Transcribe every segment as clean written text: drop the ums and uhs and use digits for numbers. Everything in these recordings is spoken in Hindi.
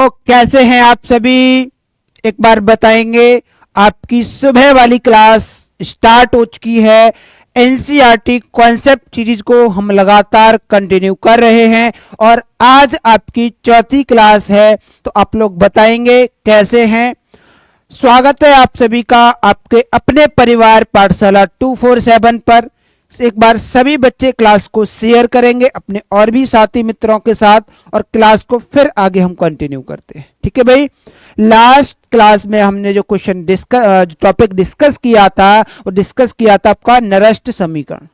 तो कैसे हैं आप सभी, एक बार बताएंगे। आपकी सुबह वाली क्लास स्टार्ट हो चुकी है। एनसीईआरटी कॉन्सेप्ट सीरीज को हम लगातार कंटिन्यू कर रहे हैं और आज आपकी चौथी क्लास है। तो आप लोग बताएंगे कैसे हैं। स्वागत है आप सभी का आपके अपने परिवार पाठशाला 247 पर। एक बार सभी बच्चे क्लास को शेयर करेंगे अपने और भी साथी मित्रों के साथ और क्लास को फिर आगे हम कंटिन्यू करते हैं। ठीक है भाई, लास्ट क्लास में हमने जो क्वेश्चन टॉपिक डिस्कस किया था वो डिस्कस किया था आपका नरस्त समीकरण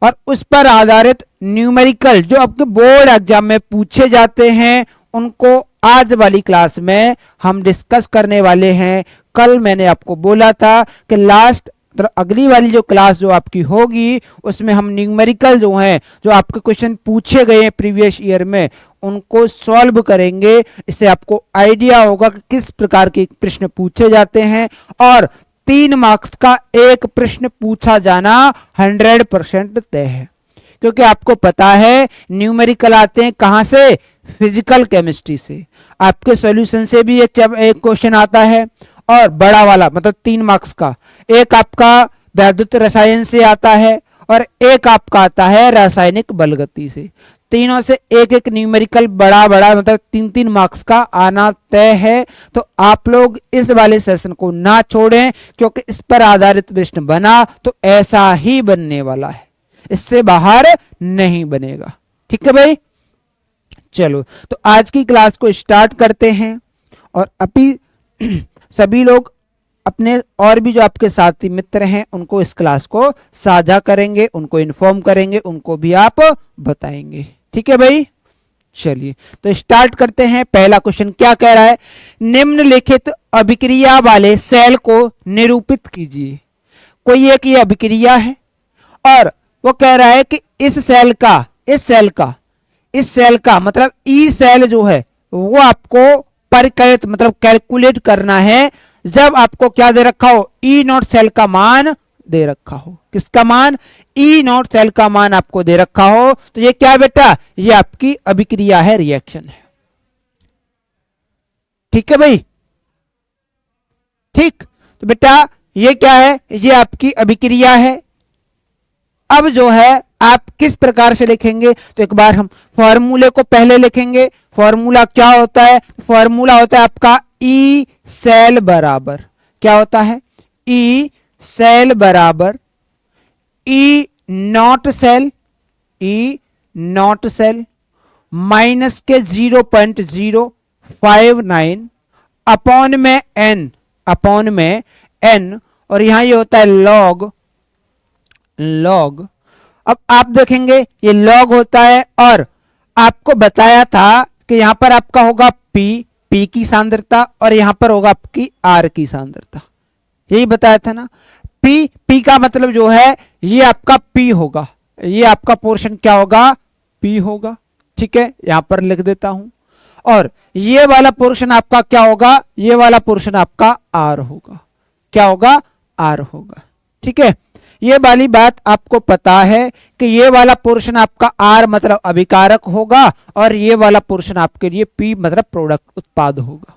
और उस पर आधारित न्यूमेरिकल जो आपके बोर्ड एग्जाम में पूछे जाते हैं उनको आज वाली क्लास में हम डिस्कस करने वाले हैं। कल मैंने आपको बोला था कि लास्ट अगली वाली जो क्लास जो आपकी होगी उसमें हम न्यूमेरिकल जो है जो आपके क्वेश्चन पूछे गए हैं प्रीवियस ईयर में उनको सॉल्व करेंगे। इससे आपको आइडिया होगा कि किस प्रकार के प्रश्न पूछे जाते हैं और 3 मार्क्स का एक प्रश्न पूछा जाना 100% तय है, क्योंकि आपको पता है न्यूमेरिकल आते हैं कहां से, फिजिकल केमिस्ट्री से। आपके सॉल्यूशन से भी एक क्वेश्चन आता है और बड़ा वाला मतलब 3 मार्क्स का एक आपका वैद्युत रसायन से आता है और एक आपका आता है रासायनिक बलगति से। तीनों से एक एक न्यूमेरिकल बड़ा मतलब 3-3 मार्क्स का आना तय है। तो आप लोग इस वाले सेशन को ना छोड़ें, क्योंकि इस पर आधारित प्रश्न बना तो ऐसा ही बनने वाला है, इससे बाहर नहीं बनेगा। ठीक है भाई, चलो तो आज की क्लास को स्टार्ट करते हैं और अभी सभी लोग अपने और भी जो आपके साथी मित्र हैं उनको इस क्लास को साझा करेंगे, उनको इन्फॉर्म करेंगे, उनको भी आप बताएंगे। ठीक है भाई, चलिए तो स्टार्ट करते हैं। पहला क्वेश्चन क्या कह रहा है, निम्नलिखित अभिक्रिया वाले सेल को निरूपित कीजिए। कोई एक ये अभिक्रिया है और वो कह रहा है कि इस सेल का मतलब ई सेल जो है वो आपको परिकलित मतलब कैलकुलेट करना है जब आपको क्या दे रखा हो, ई नॉट सेल का मान दे रखा हो। किसका मान, ई नॉट सेल का मान आपको दे रखा हो। तो ये क्या बेटा, ये आपकी अभिक्रिया है, रिएक्शन है। ठीक है भाई, ठीक। तो बेटा ये क्या है, ये आपकी अभिक्रिया है। अब जो है आप किस प्रकार से लिखेंगे, तो एक बार हम फॉर्मूले को पहले लिखेंगे। फॉर्मूला क्या होता है, फॉर्मूला होता है आपका ई सेल बराबर क्या होता है, ई सेल बराबर ई नॉट सेल माइनस के 0.059 अपॉन में एन और यहां ये होता है लॉग। अब आप देखेंगे ये लॉग होता है और आपको बताया था कि यहां पर आपका होगा पी की सांद्रता और यहां पर होगा आपकी आर की सांद्रता। यही बताया था ना। पी का मतलब जो है ये आपका पी होगा, ये आपका पोर्शन क्या होगा, पी होगा। ठीक है, यहां पर लिख देता हूं। और ये वाला पोर्शन आपका क्या होगा, ये वाला पोर्शन आपका आर होगा। क्या होगा, आर होगा। ठीक है, ये वाली बात आपको पता है कि ये वाला पोर्शन आपका आर मतलब अभिकारक होगा और ये वाला पोर्शन आपके लिए पी मतलब प्रोडक्ट उत्पाद होगा।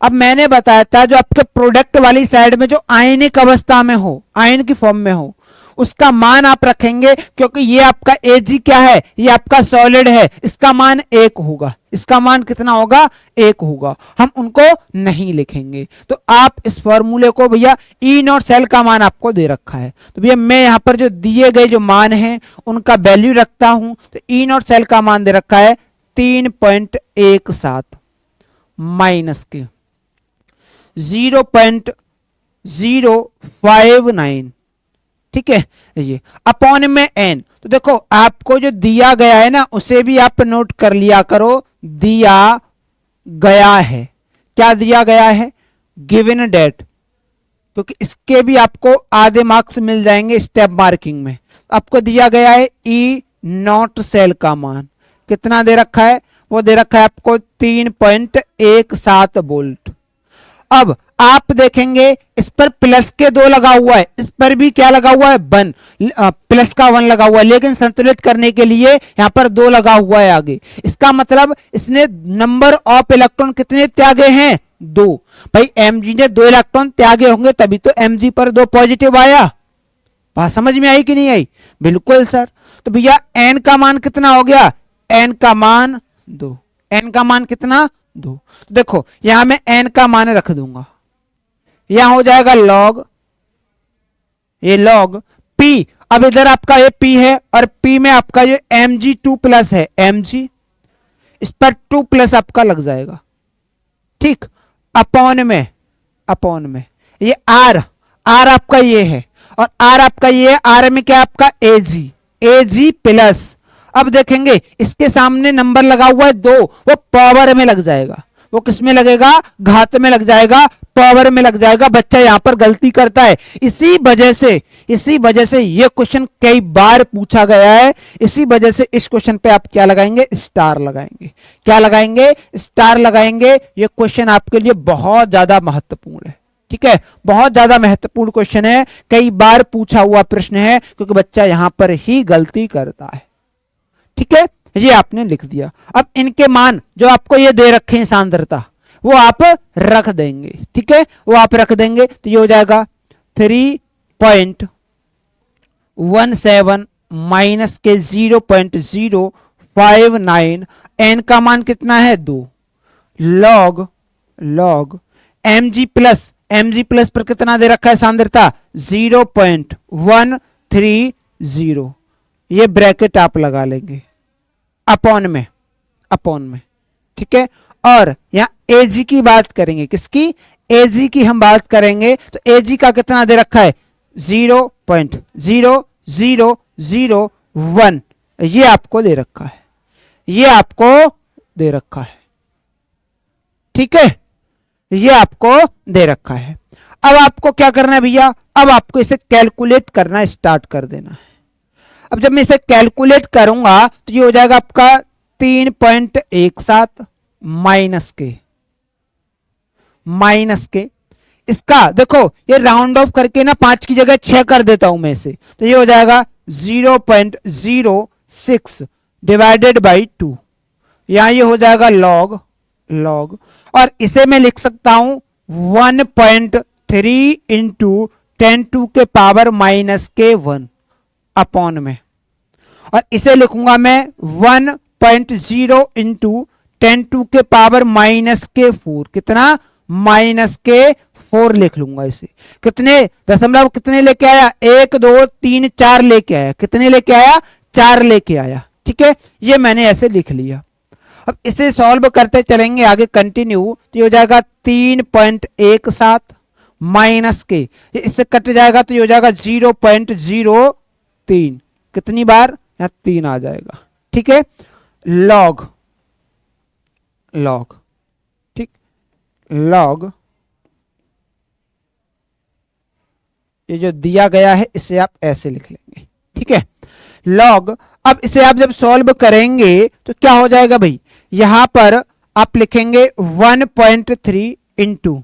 अब मैंने बताया था जो आपके प्रोडक्ट वाली साइड में जो आयनिक अवस्था में हो, आयन की फॉर्म में हो, उसका मान आप रखेंगे, क्योंकि ये आपका Ag क्या है, ये आपका सॉलिड है, इसका मान 1 होगा। इसका मान कितना होगा, 1 होगा। हम उनको नहीं लिखेंगे। तो आप इस फॉर्मूले को भैया ई नॉट सेल का मान आपको दे रखा है, तो भैया मैं यहां पर जो दिए गए जो मान हैं उनका वैल्यू रखता हूं। तो ई नॉट सेल का मान दे रखा है 3.17 माइनस के 0.059। ठीक है, ये अपॉन में एन। तो देखो आपको जो दिया गया है ना उसे भी आप नोट कर लिया करो। दिया गया है, क्या दिया गया है, गिवन डेट, क्योंकि इसके भी आपको आधे मार्क्स मिल जाएंगे स्टेप मार्किंग में। आपको दिया गया है ई नॉट सेल का मान कितना दे रखा है, वो दे रखा है आपको 3.17 वोल्ट। अब आप देखेंगे इस पर प्लस के 2 लगा हुआ है, इस पर भी क्या लगा हुआ है 1, प्लस का 1 लगा हुआ है, लेकिन संतुलित करने के लिए यहां पर 2 लगा हुआ है आगे। इसका मतलब इसने नंबर ऑफ इलेक्ट्रॉन कितने त्यागे हैं 2। भाई Mg ने 2 इलेक्ट्रॉन त्यागे होंगे तभी तो Mg पर 2 पॉजिटिव आया। बात समझ में आई कि नहीं आई? बिल्कुल सर। तो भैया n का मान कितना हो गया? n का मान 2। n का मान कितना? 2। तो देखो यहां मैं n का मान रख दूंगा, यहां हो जाएगा लॉग, ये लॉग p। अब इधर आपका ये p है और p में आपका ये Mg2 प्लस है Mg, इस पर 2 प्लस आपका लग जाएगा, ठीक, अपॉन में ये r आपका ये है और r आपका ये है, r में क्या आपका Ag प्लस। अब देखेंगे इसके सामने नंबर लगा हुआ है 2, वो पावर में लग जाएगा, वो किस में लगेगा? घात में लग जाएगा, पावर में लग जाएगा। बच्चा यहां पर गलती करता है, इसी वजह से ये क्वेश्चन कई बार पूछा गया है। इसी वजह से इस क्वेश्चन पे आप क्या लगाएंगे? स्टार लगाएंगे। क्या लगाएंगे? स्टार लगाएंगे। ये क्वेश्चन आपके लिए बहुत ज्यादा महत्वपूर्ण है, ठीक है, बहुत ज्यादा महत्वपूर्ण क्वेश्चन है, कई बार पूछा हुआ प्रश्न है, क्योंकि बच्चा यहां पर ही गलती करता है, ठीक है। ये आपने लिख दिया। अब इनके मान जो आपको ये दे रखे हैं सांद्रता, वो आप रख देंगे, ठीक है, वो आप रख देंगे। तो ये हो जाएगा 3.17 माइनस के 0.059, एन का मान कितना है 2, लॉग Mg प्लस पर कितना दे रखा है सांद्रता? 0.130। ये ब्रैकेट आप लगा लेंगे अपॉन में, ठीक है। और यहां Ag की बात करेंगे, किसकी? Ag की हम बात करेंगे। तो Ag का कितना दे रखा है? 0.0001। ये आपको दे रखा है, ठीक है, ये आपको दे रखा है। अब आपको क्या करना है भैया? अब आपको इसे कैलकुलेट करना स्टार्ट कर देना है। अब जब मैं इसे कैलकुलेट करूंगा तो ये हो जाएगा आपका 3.17 माइनस के इसका देखो ये राउंड ऑफ करके ना 5 की जगह 6 कर देता हूं मैं इसे, तो ये हो जाएगा 0.06 डिवाइडेड बाई 2। यहां ये हो जाएगा लॉग, और इसे मैं लिख सकता हूं 1.3 इंटू 10 के पावर माइनस के 1 अपॉन में, और इसे लिखूंगा मैं 1.0 इंटू 10 के पावर माइनस के 4। कितना? माइनस के 4 लिख लूंगा इसे। कितने दशमलव कितने लेके आया? 1 2 3 4 लेके आया। कितने लेके आया? 4 लेके आया, ठीक है। ये मैंने ऐसे लिख लिया। अब इसे सॉल्व करते चलेंगे आगे कंटिन्यू, तो ये हो जाएगा 3.17 माइनस के, इससे कट जाएगा तो ये हो जाएगा 0.03। कितनी बार? यहां 3 आ जाएगा, ठीक है। लॉग, ठीक, लॉग ये जो दिया गया है इसे आप ऐसे लिख लेंगे, ठीक है, लॉग। अब इसे आप जब सॉल्व करेंगे तो क्या हो जाएगा भाई? यहां पर आप लिखेंगे 1.3 इंटू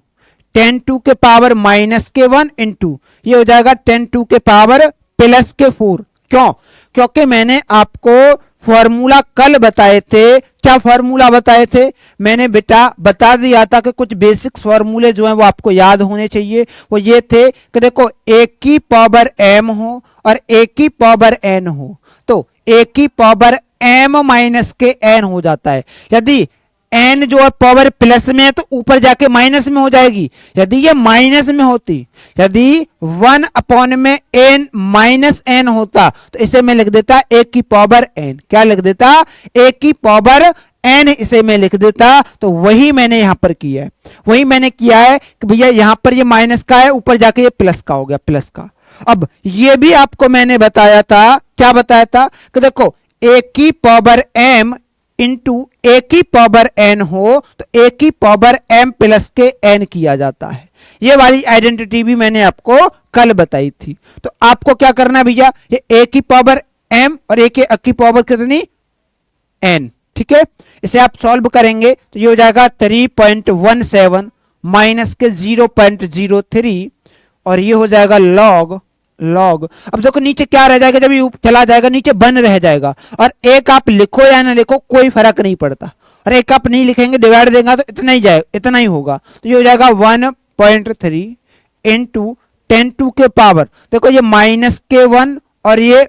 10 के पावर माइनस के 1 इंटू ये हो जाएगा 10 के पावर प्लस के 4। क्यों? क्योंकि मैंने आपको फॉर्मूला कल बताए थे। क्या फॉर्मूला बताए थे? मैंने बेटा बता दिया था कि कुछ बेसिक्स फॉर्मूले जो हैं वो आपको याद होने चाहिए। वो ये थे कि देखो a की पावर m हो और a की पावर n हो, तो a की पावर m माइनस के n हो जाता है। यदि n जो है पावर प्लस में है तो ऊपर जाके माइनस में हो जाएगी। यदि ये माइनस में होती, यदि 1 अपॉन में n माइनस n होता तो इसे मैं लिख देता a की पावर n। क्या लिख देता? a की पावर n इसे मैं लिख देता। तो वही मैंने यहां पर किया है, वही मैंने किया है कि भैया यहां पर ये माइनस का है, ऊपर जाके ये प्लस का हो गया, प्लस का। अब ये भी आपको मैंने बताया था, क्या बताया था कि देखो a की पावर m इंटू ए की पावर n हो तो a की पावर m प्लस के n किया जाता है। ये वाली आइडेंटिटी भी मैंने आपको कल बताई थी। तो आपको क्या करना है भैया? ये a की पावर m और a की पावर कितनी? n, ठीक है। इसे आप सॉल्व करेंगे तो ये हो जाएगा 3.17 माइनस के 0.03 और ये हो जाएगा लॉग लॉग। अब देखो नीचे क्या रह जाएगा, जब ये चला जाएगा नीचे 1 रह जाएगा, और एक आप लिखो या ना लिखो कोई फर्क नहीं पड़ता, और एक आप नहीं लिखेंगे डिवाइड देगा तो इतना ही जाएगा, इतना ही होगा, तो ये हो जाएगा 1.3 इंटू 10 के पावर, देखो ये माइनस के 1 और ये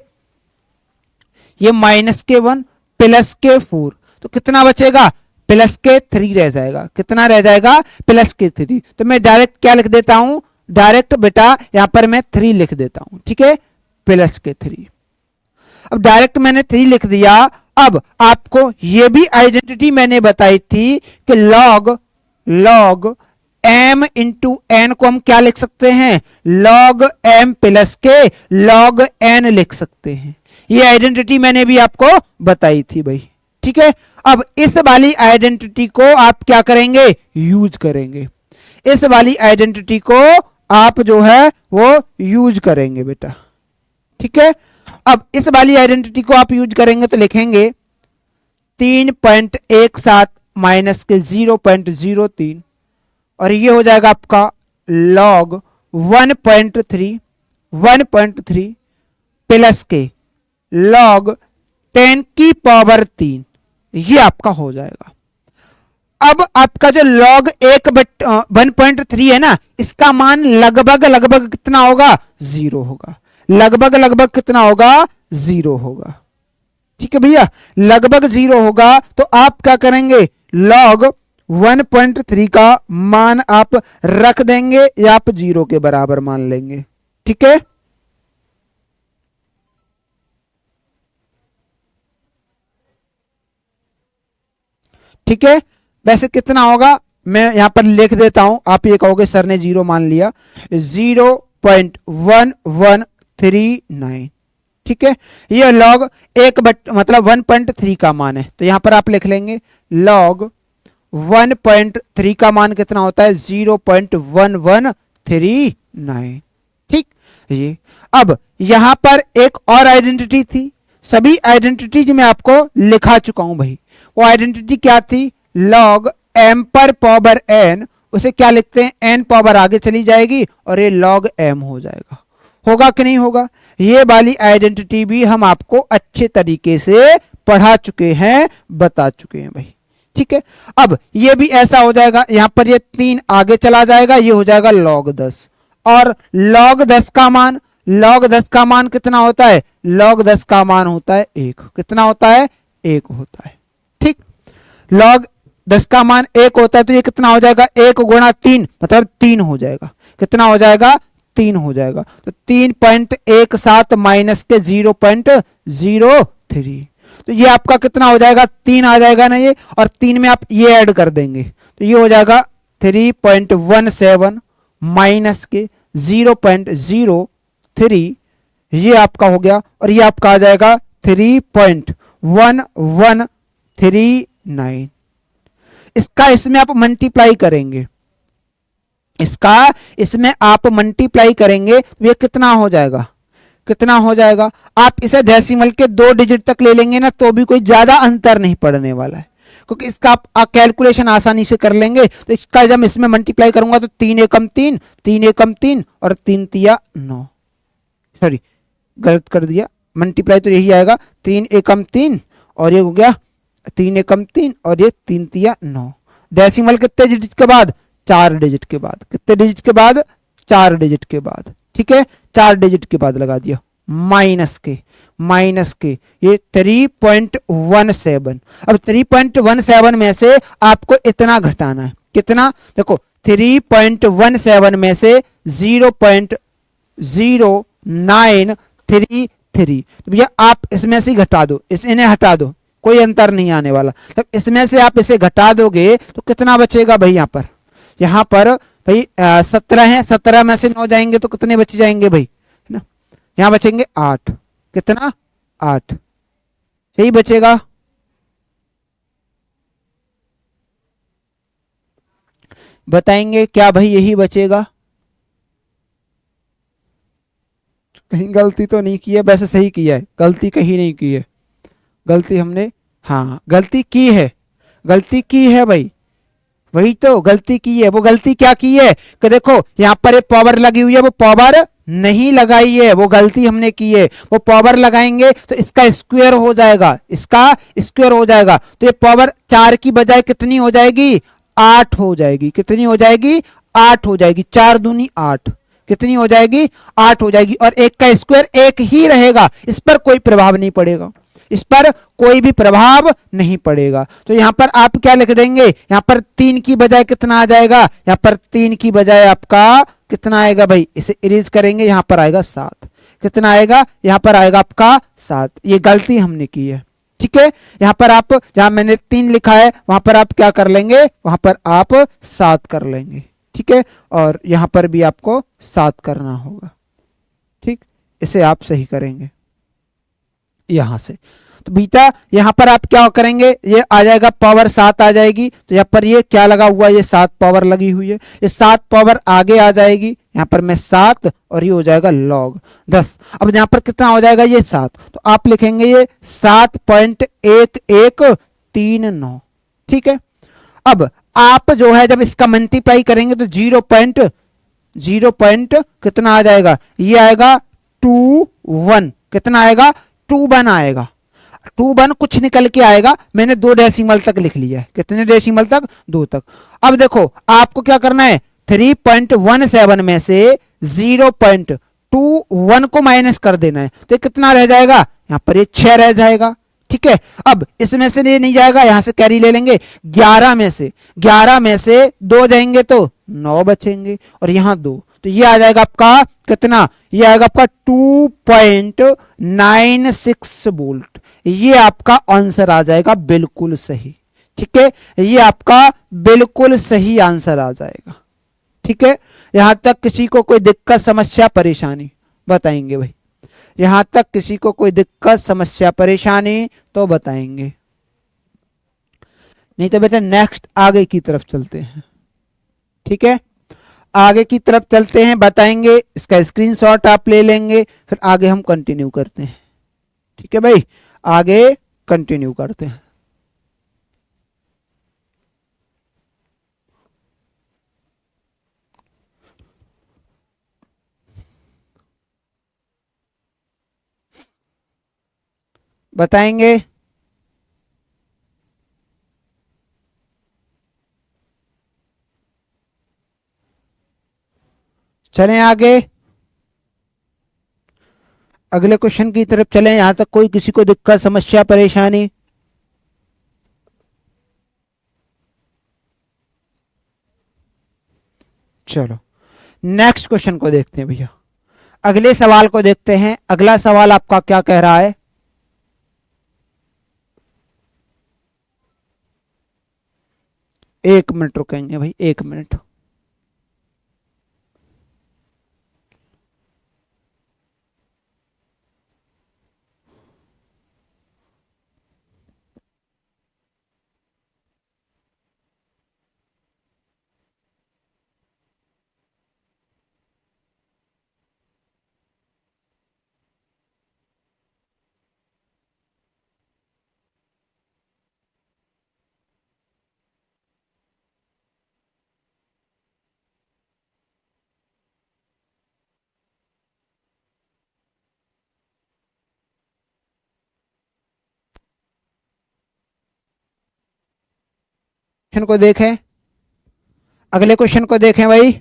माइनस के 1 प्लस के 4, तो कितना बचेगा, प्लस के 3 रह जाएगा, कितना रह जाएगा, प्लस के 3। तो मैं डायरेक्ट क्या लिख देता हूं, डायरेक्ट बेटा यहां पर मैं 3 लिख देता हूं, ठीक है, प्लस के 3। अब डायरेक्ट मैंने 3 लिख दिया। अब आपको ये भी आइडेंटिटी मैंने बताई थी कि लॉग m इंटू एन को हम क्या लिख सकते हैं, log m प्लस के log n लिख सकते हैं। ये आइडेंटिटी मैंने भी आपको बताई थी भाई, ठीक है। अब इस वाली आइडेंटिटी को आप क्या करेंगे, यूज करेंगे, इस वाली आइडेंटिटी को आप जो है वो यूज करेंगे बेटा, ठीक है। अब इस वाली आइडेंटिटी को आप यूज करेंगे तो लिखेंगे 3.17 माइनस के 0.03 और ये हो जाएगा आपका log 1.3 प्लस के log 10 की पावर 3, ये आपका हो जाएगा। अब आपका जो log 1.3 है ना, इसका मान लगभग कितना होगा, 0 होगा, लगभग कितना होगा, 0 होगा, ठीक है भैया, लगभग 0 होगा। तो आप क्या करेंगे, log 1.3 का मान आप रख देंगे या आप 0 के बराबर मान लेंगे, ठीक है। ठीक है, वैसे कितना होगा मैं यहां पर लिख देता हूं, आप ये कहोगे सर ने 0 मान लिया, 0.1139, ठीक है। ये log मतलब 1.3 का मान है, तो यहां पर आप लिख लेंगे log 1.3 का मान कितना होता है, 0.1139, ठीक। ये अब यहां पर एक और आइडेंटिटी थी, सभी आइडेंटिटी मैं आपको लिखा चुका हूं भाई। वो आइडेंटिटी क्या थी, log m पर पावर n, उसे क्या लिखते हैं, n पावर आगे चली जाएगी और ये log m हो जाएगा, होगा कि नहीं होगा। ये वाली आइडेंटिटी भी हम आपको अच्छे तरीके से पढ़ा चुके हैं, बता चुके हैं भाई, ठीक है। अब ये भी ऐसा हो जाएगा, यहां पर ये 3 आगे चला जाएगा, ये हो जाएगा log 10, और log 10 का मान कितना होता है, log 10 का मान होता है 1, कितना होता है, 1 होता है, ठीक। log 10 का मान 1 होता है, तो ये कितना हो जाएगा, 1 गुणा 3 मतलब 3 हो जाएगा, कितना हो जाएगा, 3 हो जाएगा। तो 3.17 माइनस के 0.03, तो ये आपका कितना हो जाएगा, 3 आ जाएगा ना ये, और 3 में आप ये ऐड कर देंगे तो ये हो जाएगा 3.17 माइनस के 0.03, ये आपका हो गया, और ये आपका आ जाएगा 3.1139। इसका इसमें आप मल्टीप्लाई करेंगे, इसका इसमें आप मल्टीप्लाई करेंगे तो ये कितना हो जाएगा, कितना हो जाएगा। आप इसे डेसिमल के 2 डिजिट तक ले लेंगे ना तो भी कोई ज्यादा अंतर नहीं पड़ने वाला है, क्योंकि इसका आप कैलकुलेशन आसानी से कर लेंगे। तो इसका जब इसमें मल्टीप्लाई करूंगा तो 3 एकम 3, 3 एकम 3 और 3 तिया 9, सॉरी गलत कर दिया, मल्टीप्लाई तो यही आएगा, 3 एकम 3 और ये हो गया 3 एकम 3 और ये 3 तिया 9। डेसिमल कितने डिजिट के बाद, 4 डिजिट के बाद, कितने डिजिट के बाद, 4 डिजिट के बाद, ठीक है, 4 डिजिट के बाद लगा दिया, माइनस के ये 3.17। अब 3.17 में से आपको इतना घटाना है, कितना, देखो 3.17 में से 0.0933, तो भैया आप इसमें से घटा दो, इन्हें हटा दो, कोई अंतर नहीं आने वाला। तब इसमें से आप इसे घटा दोगे तो कितना बचेगा भाई, यहाँ पर भाई 17 है, 17 में से 9 जाएंगे तो कितने बच जाएंगे भाई, है ना, यहाँ बचेंगे 8, कितना, 8, यही बचेगा। बताएंगे क्या भाई, यही बचेगा, कहीं गलती तो नहीं की है, वैसे सही किया है, गलती कहीं नहीं की है, गलती हमने, हाँ गलती की है भाई, वही तो गलती की है। वो गलती क्या की है कि देखो यहां पर एक पावर लगी हुई है, वो पावर नहीं लगाई है, वो गलती हमने की है। वो पावर लगाएंगे तो इसका स्क्वायर हो जाएगा, इसका स्क्वायर हो जाएगा, तो ये पावर 4 की बजाय कितनी हो जाएगी, 8 हो जाएगी। कितनी हो जाएगी, 8 हो जाएगी। 4 दूनी 8, कितनी हो जाएगी, 8 हो जाएगी। और एक का स्क्वायर एक ही रहेगा, इस पर कोई प्रभाव नहीं पड़ेगा, इस पर कोई भी प्रभाव नहीं पड़ेगा। तो यहां पर आप क्या लिख देंगे, यहां पर 3 की बजाय कितना आ जाएगा, यहां पर 3 की बजाय आपका कितना आएगा भाई, इसे इरेज करेंगे, यहां पर आएगा 7। कितना आएगा, यहां पर आएगा आपका 7। ये गलती हमने की है, ठीक है। यहां पर आप, जहां मैंने 3 लिखा है वहां पर आप क्या कर लेंगे, वहां पर आप 7 कर लेंगे, ठीक है। और यहां पर भी आपको 7 करना होगा, ठीक। इसे आप सही करेंगे यहां से। तो बीटा यहां पर आप क्या करेंगे, ये आ जाएगा पावर 7 आ जाएगी, तो यहां पर ये क्या लगा हुआ है, ये 7 पावर लगी हुई है, ये 7 पावर आगे आ जाएगी, यहां पर मैं 7 और ये हो जाएगा log 10। अब यहां पर कितना हो जाएगा, ये 7, तो आप लिखेंगे ये 7.1139, ठीक है। अब आप जो है जब इसका मल्टीप्लाई करेंगे तो 0 कितना आ जाएगा, ये आएगा 21, कितना आएगा, 21 आएगा। 21 कुछ निकल के आएगा, मैंने 2 डेसिमल तक लिख लिया है। कितने डेसिमल तक, 2 तक। अब देखो आपको क्या करना है, 3.17 में से 0.21 को माइनस कर देना है, तो कितना रह जाएगा, यहां पर ये 6 रह जाएगा, ठीक है। अब इसमें से ये नहीं जाएगा, यहां से कैरी ले लेंगे, 11 में से 2 जाएंगे तो 9 बचेंगे, और यहां 2, तो ये आ जाएगा आपका कितना, ये आएगा आपका 2.96 वोल्ट। ये आपका आंसर आ जाएगा बिल्कुल सही, ठीक है। ये आपका बिल्कुल सही आंसर आ जाएगा, ठीक है। यहां तक किसी को कोई दिक्कत समस्या परेशानी बताएंगे भाई, यहां तक किसी को कोई दिक्कत समस्या परेशानी तो बताएंगे, नहीं तो बेटा नेक्स्ट आगे की तरफ चलते हैं, ठीक है। आगे की तरफ चलते हैं, बताएंगे, इसका स्क्रीनशॉट आप ले लेंगे, फिर आगे हम कंटिन्यू करते हैं, ठीक है भाई। आगे कंटिन्यू करते हैं। बताएंगे, चलें आगे, अगले क्वेश्चन की तरफ चलें। यहां तक कोई किसी को दिक्कत समस्या परेशानी, चलो नेक्स्ट क्वेश्चन को देखते हैं भैया, अगले सवाल को देखते हैं। अगला सवाल आपका क्या कह रहा है, एक मिनट रुकेंगे भाई, 1 मिनट। क्वेश्चन को देखें, अगले क्वेश्चन को देखें भाई।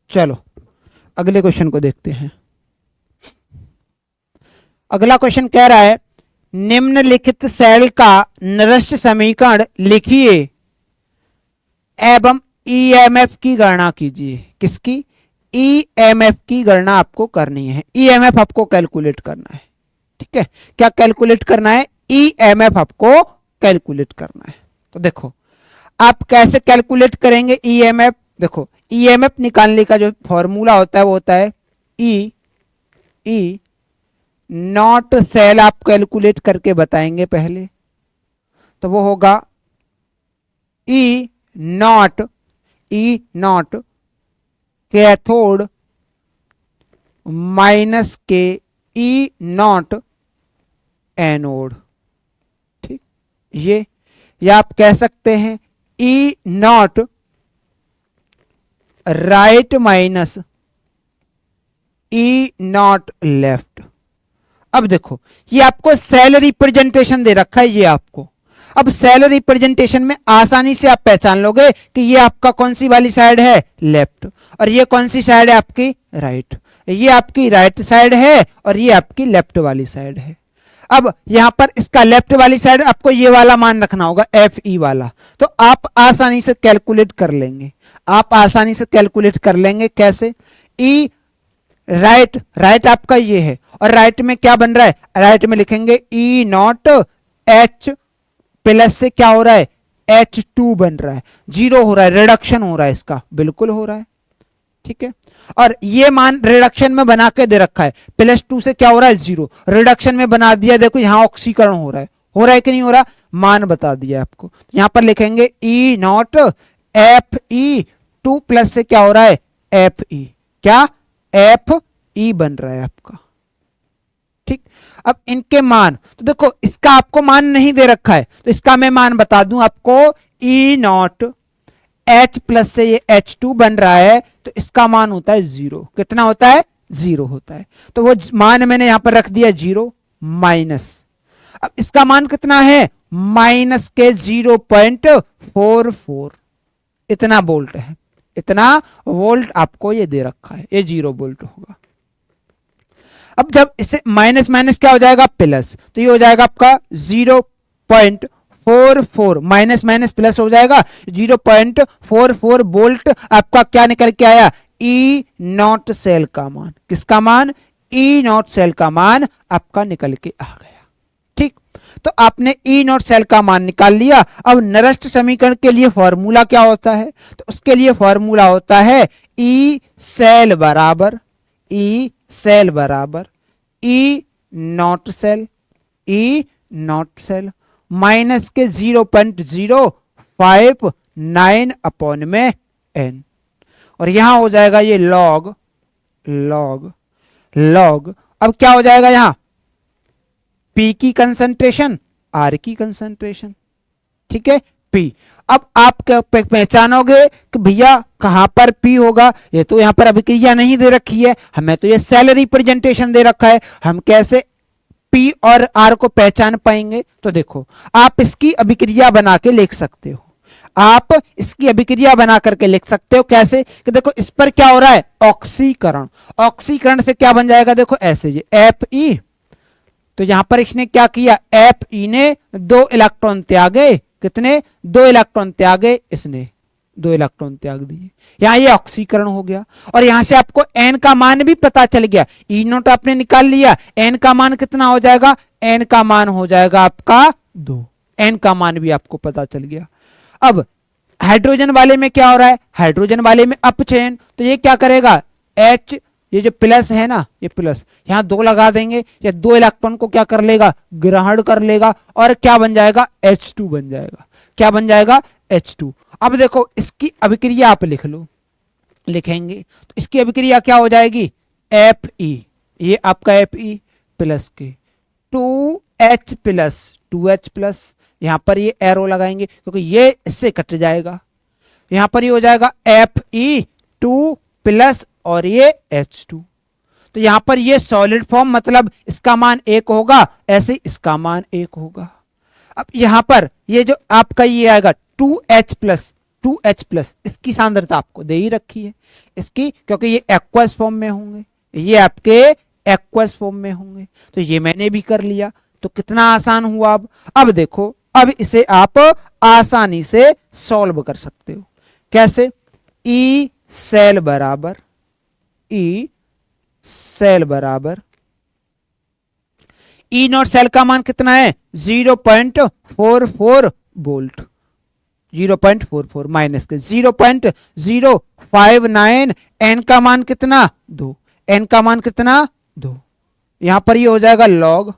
चलो अगले क्वेश्चन को देखते हैं। अगला क्वेश्चन कह रहा है, निम्नलिखित सेल का नरस्त समीकरण लिखिए एवं ईएमएफ की गणना कीजिए। किसकी, ईएमएफ की गणना आपको करनी है, ईएमएफ आपको कैलकुलेट करना है, ठीक है। क्या कैलकुलेट करना है, ईएमएफ आपको कैलकुलेट करना है। तो देखो आप कैसे कैलकुलेट करेंगे ईएमएफ, देखो ईएमएफ निकालने का जो फॉर्मूला होता है वो होता है ई नॉट सेल, आप कैलकुलेट करके बताएंगे पहले, तो वो होगा ई नॉट कैथोड माइनस के ई नॉट एनोड, ठीक। ये या आप कह सकते हैं E naught right minus E naught left. अब देखो ये आपको सेल रिप्रेजेंटेशन दे रखा है ये आपको। अब सेल रिप्रेजेंटेशन में आसानी से आप पहचान लोगे कि ये आपका कौन सी वाली साइड है, लेफ्ट, और ये कौन सी साइड है आपकी, राइट। ये आपकी राइट साइड है और ये आपकी लेफ्ट वाली साइड है। अब यहां पर इसका लेफ्ट वाली साइड आपको ये वाला मान रखना होगा, एफ ई वाला, तो आप आसानी से कैलकुलेट कर लेंगे। आप आसानी से कैलकुलेट कर लेंगे कैसे, ई राइट, राइट आपका ये है और राइट में क्या बन रहा है, राइट में लिखेंगे ई नॉट एच प्लस से क्या हो रहा है, H2 बन रहा है, जीरो हो रहा है, रिडक्शन हो रहा है, इसका बिल्कुल हो रहा है, ठीक है। और ये मान रिडक्शन में बना के दे रखा है, +2 से क्या हो रहा है, 0, रिडक्शन में बना दिया, देखो यहां ऑक्सीकरण हो रहा है कि नहीं हो रहा, मान बता दिया आपको। यहां पर लिखेंगे ई नॉट एफ ई 2 प्लस से क्या हो रहा है, एफ ई, क्या एफ ई बन रहा है आपका, ठीक। अब इनके मान तो देखो, इसका आपको मान नहीं दे रखा है तो इसका मैं मान बता दूं आपको, ई नॉट एच प्लस से ये H2 बन रहा है तो इसका मान होता है 0। कितना होता है, 0 होता है। तो वो मान मैंने यहां पर रख दिया 0 माइनस, अब इसका मान कितना है, माइनस के 0.44, इतना वोल्ट है, इतना वोल्ट आपको ये दे रखा है, ये 0 वोल्ट होगा। अब जब इससे माइनस माइनस क्या हो जाएगा, प्लस, तो ये हो जाएगा आपका 0.44, माइनस माइनस प्लस हो जाएगा, 0.44 वोल्ट आपका क्या निकल के आया, ई नॉट सेल का मान। किसका मान, ई नॉट सेल का मान आपका निकल के आ गया, ठीक। तो आपने ई नॉट सेल का मान निकाल लिया। अब नरस्त समीकरण के लिए फॉर्मूला क्या होता है, तो उसके लिए फॉर्मूला होता है ई सेल बराबर ई नॉट सेल माइनस के 0.059 अपॉन में n, और यहां हो जाएगा ये लॉग। अब क्या हो जाएगा यहां, P की कंसंट्रेशन, R की कंसंट्रेशन, ठीक है, P। अब आप पहचानोगे कि भैया कहां पर P होगा, ये तो यहां पर अभिक्रिया नहीं दे रखी है, हमें तो ये सेल रिप्रेजेंटेशन दे रखा है, हम कैसे P और R को पहचान पाएंगे। तो देखो आप इसकी अभिक्रिया बना के लिख सकते हो, आप इसकी अभिक्रिया बना करके लिख सकते हो कैसे, कि देखो इस पर क्या हो रहा है, ऑक्सीकरण से क्या बन जाएगा, देखो ऐसे ये Fe, तो यहां पर इसने क्या किया, Fe ने 2 इलेक्ट्रॉन त्यागे, कितने, 2 इलेक्ट्रॉन त्यागे, इसने 2 इलेक्ट्रॉन त्याग दिए, यहां ये ऑक्सीकरण हो गया। और यहां से आपको n का मान भी पता चल गया, ई नोट आपने निकाल लिया, n का मान कितना हो जाएगा, n का मान हो जाएगा आपका 2, n का मान भी आपको पता चल गया। अब हाइड्रोजन वाले में क्या हो रहा है, हाइड्रोजन वाले में अपचयन, तो ये क्या करेगा, H, ये जो प्लस है ना, ये प्लस यहां 2 लगा देंगे, या 2 इलेक्ट्रॉन को क्या कर लेगा, ग्रहण कर लेगा, और क्या बन जाएगा, H2 बन जाएगा। क्या बन जाएगा, H2। अब देखो इसकी अभिक्रिया आप लिख लो, लिखेंगे तो इसकी अभिक्रिया क्या हो जाएगी, Fe, ये आपका Fe प्लस के 2H प्लस, यहां पर ये एरो लगाएंगे क्योंकि ये इससे कट जाएगा, यहां पर ये हो जाएगा Fe2 प्लस और ये H2, तो यहां पर ये सॉलिड फॉर्म, मतलब इसका मान 1 होगा, ऐसे इसका मान 1 होगा। अब यहां पर ये जो आपका ये आएगा 2H प्लस, इसकी सांद्रता आपको दे ही रखी है इसकी, क्योंकि ये एक्वस फॉर्म में होंगे, ये आपके एक्वस फॉर्म में होंगे, तो ये मैंने भी कर लिया। तो कितना आसान हुआ। अब देखो, अब इसे आप आसानी से सॉल्व कर सकते हो। कैसे, ई सेल बराबर ई नॉट सेल का मान कितना है, 0.44 वोल्ट, 0.44 माइनस के 0.059, एन का मान कितना, 2, एन का मान कितना, 2, यहां पर ये हो जाएगा लॉग।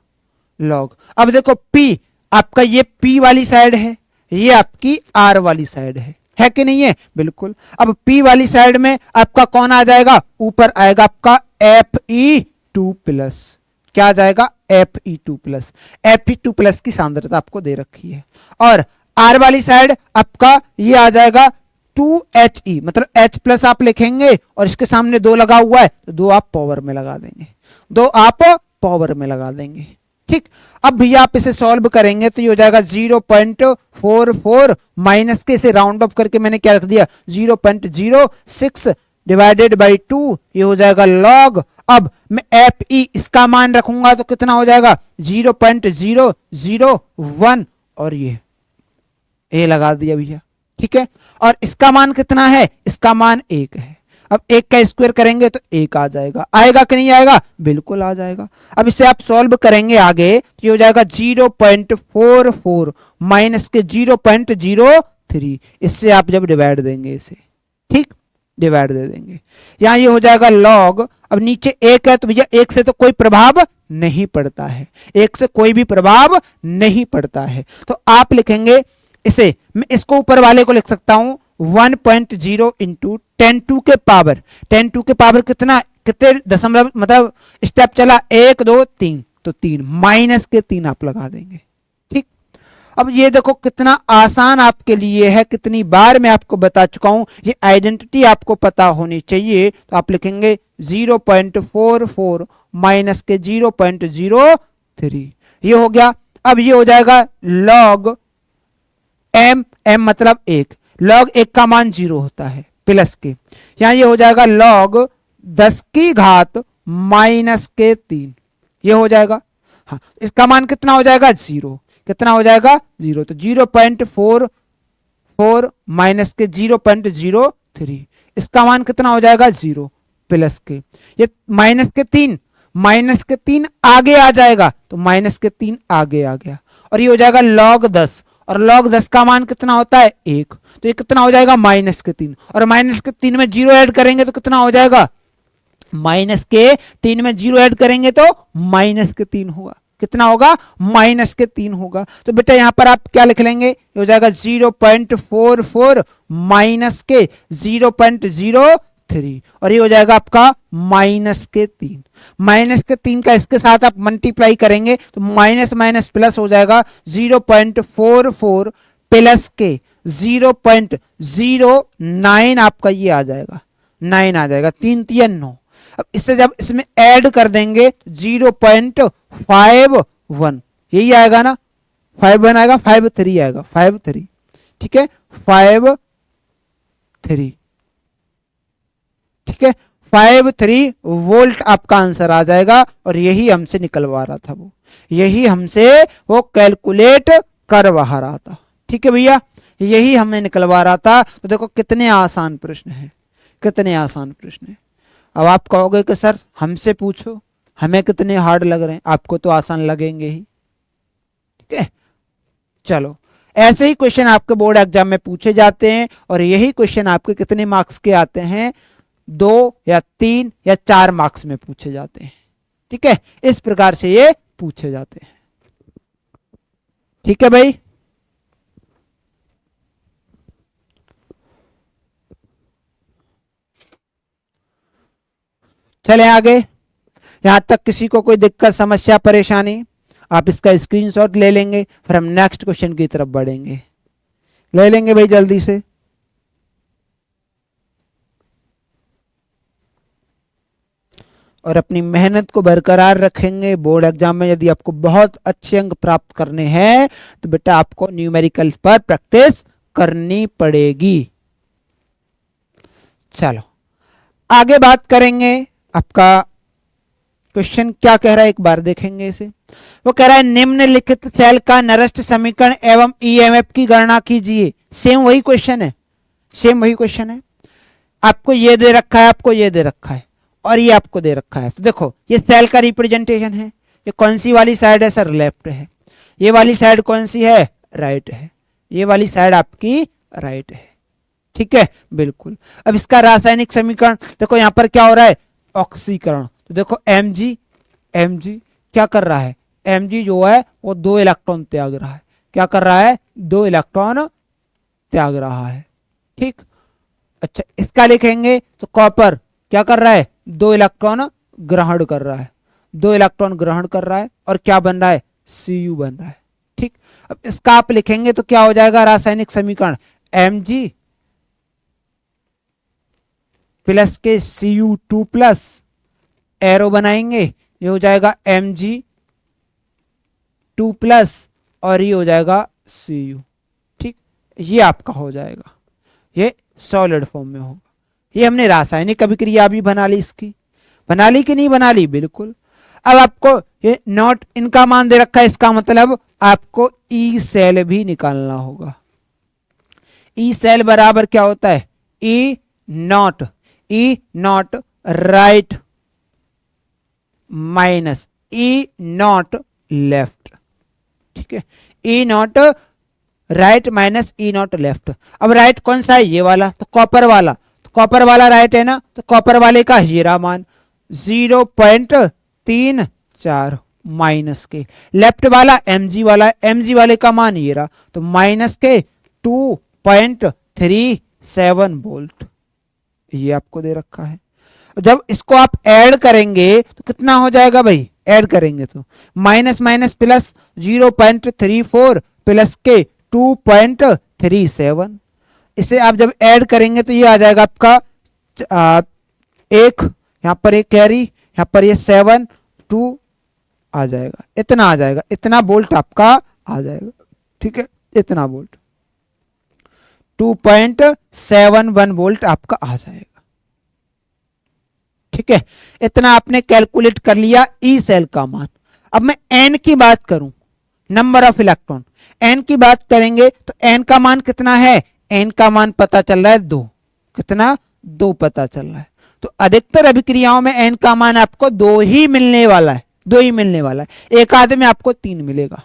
अब देखो P आपका, ये P वाली साइड है, ये आपकी R वाली साइड है कि नहीं है, बिल्कुल। अब P वाली साइड में आपका कौन आ जाएगा, ऊपर आएगा आपका Fe2 प्लस, क्या आ जाएगा, Fe2 प्लस की सांद्रता आपको दे रखी है, और आर वाली साइड आपका ये आ जाएगा 2HE, मतलब H प्लस आप लिखेंगे और इसके सामने 2 लगा हुआ है तो 2 आप पावर में लगा देंगे, 2 आप पावर में लगा देंगे। ठीक, अब भैया आप इसे सॉल्व करेंगे तो ये हो जाएगा 0.44 माइनस के, इसे राउंड ऑफ करके मैंने क्या रख दिया 0.06 डिवाइडेड बाई 2, ये हो जाएगा लॉग। अब मैं FE इसका मान रखूंगा तो कितना हो जाएगा 0.001 और ये लगा दिया भैया। ठीक है, और इसका मान कितना है, इसका मान 1 है। अब 1 का स्क्वायर करेंगे तो 1 आ जाएगा, आएगा कि नहीं आएगा, बिल्कुल आ जाएगा। अब इसे आप सॉल्व करेंगे आगे तो ये हो जाएगा 0.44 माइनस के 0.03, इससे आप जब डिवाइड देंगे इसे, ठीक, डिवाइड दे देंगे, यहां ये हो जाएगा लॉग। अब नीचे 1 है तो भैया 1 से तो कोई प्रभाव नहीं पड़ता है, 1 से कोई भी प्रभाव नहीं पड़ता है, तो आप लिखेंगे इसे, मैं इसको ऊपर वाले को लिख सकता हूं 1.0 इंटू 10 के पावर, 10 के पावर कितना, कितने दशमलव मतलब स्टेप चला 1 2 3, तो 3 माइनस के 3 आप लगा देंगे। ठीक, अब ये देखो कितना आसान आपके लिए है, कितनी बार मैं आपको बता चुका हूं, ये आइडेंटिटी आपको पता होनी चाहिए। तो आप लिखेंगे 0.44 माइनस के 0.03, ये हो गया। अब ये हो जाएगा लॉग m, m मतलब 1, लॉग 1 का मान 0 होता है प्लस के, यहां ये हो जाएगा लॉग 10 की घात माइनस के 3, ये हो जाएगा। हाँ, इसका मान कितना हो जाएगा 0, कितना हो जाएगा 0, तो 0.44 माइनस के 0.03, इसका मान कितना हो जाएगा 0 प्लस के, ये माइनस के 3, माइनस के 3 आगे आ जाएगा तो माइनस के 3 आगे आ गया, और ये हो जाएगा लॉग 10, और लॉग 10 का मान कितना होता है 1, तो ये कितना हो जाएगा माइनस के 3, और माइनस के 3 में 0 ऐड करेंगे तो कितना हो जाएगा, माइनस के 3 में 0 ऐड करेंगे तो माइनस के 3 होगा, कितना होगा माइनस के 3 होगा। तो बेटा यहां पर आप क्या लिख लेंगे, ये हो जाएगा 0.44 माइनस के 0.03, और ये हो जाएगा आपका माइनस के 3, माइनस के 3 का इसके साथ आप मल्टीप्लाई करेंगे तो माइनस माइनस प्लस हो जाएगा, 0.44 प्लस के 0.09 आपका ये आ जाएगा, 9 आ जाएगा, 3 3 9। अब इससे जब इसमें ऐड कर देंगे 0.51, यही आएगा ना, 51 आएगा, 53 आएगा, 53, ठीक है 53, ठीक है 53 वोल्ट आपका आंसर आ जाएगा, और यही हमसे निकलवा रहा था, वो यही हमसे वो कैलकुलेट करवा रहा था। ठीक है भैया, यही हमें निकलवा रहा था। तो देखो कितने आसान प्रश्न है, कितने आसान प्रश्न है। अब आप कहोगे कि सर हमसे पूछो, हमें कितने हार्ड लग रहे हैं, आपको तो आसान लगेंगे ही। ठीक है, चलो ऐसे ही क्वेश्चन आपके बोर्ड एग्जाम में पूछे जाते हैं, और यही क्वेश्चन आपके कितने मार्क्स के आते हैं, 2 या 3 या 4 मार्क्स में पूछे जाते हैं। ठीक है, इस प्रकार से ये पूछे जाते हैं। ठीक है भाई, चले आगे। यहां तक किसी को कोई दिक्कत समस्या परेशानी, आप इसका स्क्रीनशॉट ले लेंगे, फिर हम नेक्स्ट क्वेश्चन की तरफ बढ़ेंगे। ले लेंगे भाई जल्दी से। और अपनी मेहनत को बरकरार रखेंगे। बोर्ड एग्जाम में यदि आपको बहुत अच्छे अंक प्राप्त करने हैं तो बेटा आपको न्यूमेरिकल्स पर प्रैक्टिस करनी पड़ेगी। चलो आगे बात करेंगे। आपका क्वेश्चन क्या कह रहा है, एक बार देखेंगे इसे। वो कह रहा है निम्नलिखित सेल का नरस्त समीकरण एवं ईएमएफ की गणना कीजिए। सेम वही क्वेश्चन है, सेम वही क्वेश्चन है। आपको ये दे रखा है, आपको ये दे रखा है, और ये आपको दे रखा है। तो देखो ये सेल का रिप्रेजेंटेशन है। ये कौन सी वाली साइड है सर, लेफ्ट है। ये वाली साइड कौन सी है, राइट है। ये वाली साइड आपकी राइट है। ठीक है, बिल्कुल। अब इसका रासायनिक समीकरण देखो, यहां पर क्या हो रहा है, ऑक्सीकरण। तो देखो Mg क्या कर रहा है, Mg जो है वो 2 इलेक्ट्रॉन त्याग रहा है। क्या कर रहा है, 2 इलेक्ट्रॉन त्याग रहा है। ठीक, अच्छा इसका लिखेंगे तो कॉपर क्या कर रहा है, 2 इलेक्ट्रॉन ग्रहण कर रहा है। 2 इलेक्ट्रॉन ग्रहण कर रहा है, और क्या बन रहा है, Cu बन रहा है। ठीक, अब इसका आप लिखेंगे तो क्या हो जाएगा रासायनिक समीकरण Mg प्लस के Cu2 प्लस एरो बनाएंगे, ये हो जाएगा Mg2 प्लस और ये हो जाएगा Cu। ठीक, ये आपका हो जाएगा, ये सॉलिड फॉर्म में होगा। ये हमने रासायनिक अभिक्रिया भी बना ली, इसकी बना ली कि नहीं बना ली, बिल्कुल। अब आपको ये नॉट इनका मान दे रखा है, इसका मतलब आपको ई सेल भी निकालना होगा। ई सेल बराबर क्या होता है, E naught right minus E naught left. ठीक है, E naught right minus E naught left. अब राइट कौन सा है, ये वाला, तो कॉपर वाला, तो कॉपर वाला राइट है ना, तो कॉपर वाले का हीरा मान 0.34 माइनस के, लेफ्ट वाला Mg वाला, Mg वाले का मान ये रहा, तो माइनस के 2.37 वोल्ट, ये आपको दे रखा है। जब इसको आप ऐड करेंगे तो कितना हो जाएगा भाई, ऐड करेंगे तो माइनस माइनस प्लस 0.34 प्लस के 2.37, इसे आप जब ऐड करेंगे तो ये आ जाएगा आपका एक, यहां पर एक कैरी, यहां पर ये 7 2 आ जाएगा, इतना आ जाएगा, इतना वोल्ट आपका आ जाएगा। ठीक है, इतना वोल्ट 2.71 वोल्ट आपका आ जाएगा। ठीक है, इतना आपने कैलकुलेट कर लिया ई सेल का मान। अब मैं एन की बात करूं, नंबर ऑफ इलेक्ट्रॉन, एन की बात करेंगे तो एन का मान कितना है, एन का मान पता चल रहा है 2, कितना 2 पता चल रहा है। तो अधिकतर अभिक्रियाओं में एन का मान आपको 2 ही मिलने वाला है, 2 ही मिलने वाला है, एक आधे में आपको 3 मिलेगा,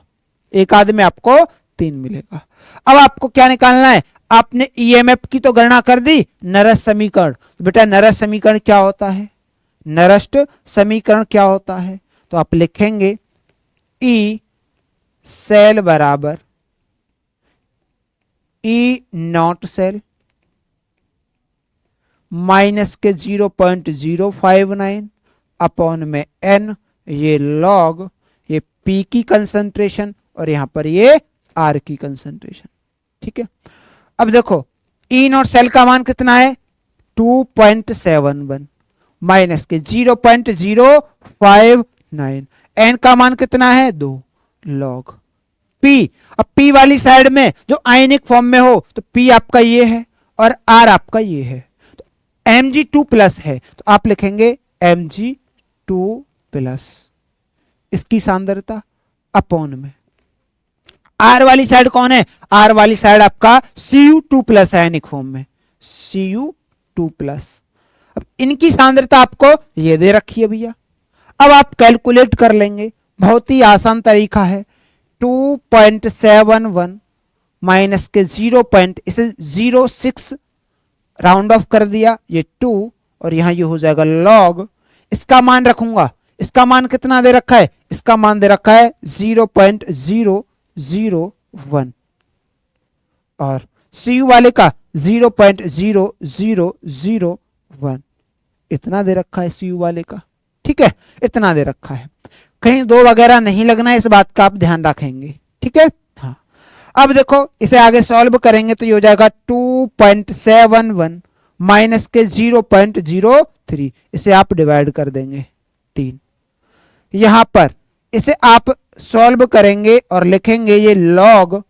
एक आधे में आपको 3 मिलेगा। अब आपको क्या निकालना है, आपने ईएमएफ की तो गणना कर दी, नरस समीकरण, बेटा नरस समीकरण क्या होता है, नरस्ट समीकरण क्या होता है, तो आप लिखेंगे ई सेल बराबर ई नॉट सेल माइनस के 0.059 अपॉन में एन, ये लॉग, ये पी की कंसंट्रेशन और यहां पर ये आर की कंसंट्रेशन। ठीक है, अब देखो ई नॉट सेल का मान कितना है 2.71 माइनस के 0.059, एन का मान कितना है 2 लॉग पी। अब पी वाली साइड में जो आयनिक फॉर्म में हो तो पी आपका ये है और आर आपका ये है, तो Mg2 प्लस है तो आप लिखेंगे Mg2 प्लस, इसकी सांद्रता अपॉन में आर वाली साइड कौन है, आर वाली साइड आपका Cu2 प्लस आयनिक फॉर्म में, Cu2 प्लस। अब इनकी सांद्रता आपको ये दे रखी है भैया, अब आप कैलकुलेट कर लेंगे, बहुत ही आसान तरीका है। 2.71 माइनस के 0. इसे 0.6 राउंड ऑफ कर दिया, ये 2 और यहां ये हो जाएगा लॉग, इसका मान रखूंगा, इसका मान कितना दे रखा है, इसका मान दे रखा है 0.001 और Cu वाले का 0.0001, इतना दे रखा है Cu वाले का। ठीक है, इतना दे रखा है, कहीं 2 वगैरह नहीं लगना है, इस बात का आप ध्यान रखेंगे। ठीक है, हाँ। अब देखो इसे आगे सॉल्व करेंगे तो ये हो जाएगा 2.71 माइनस के 0.03, इसे आप डिवाइड कर देंगे 3, यहां पर इसे आप सॉल्व करेंगे और लिखेंगे ये लॉग,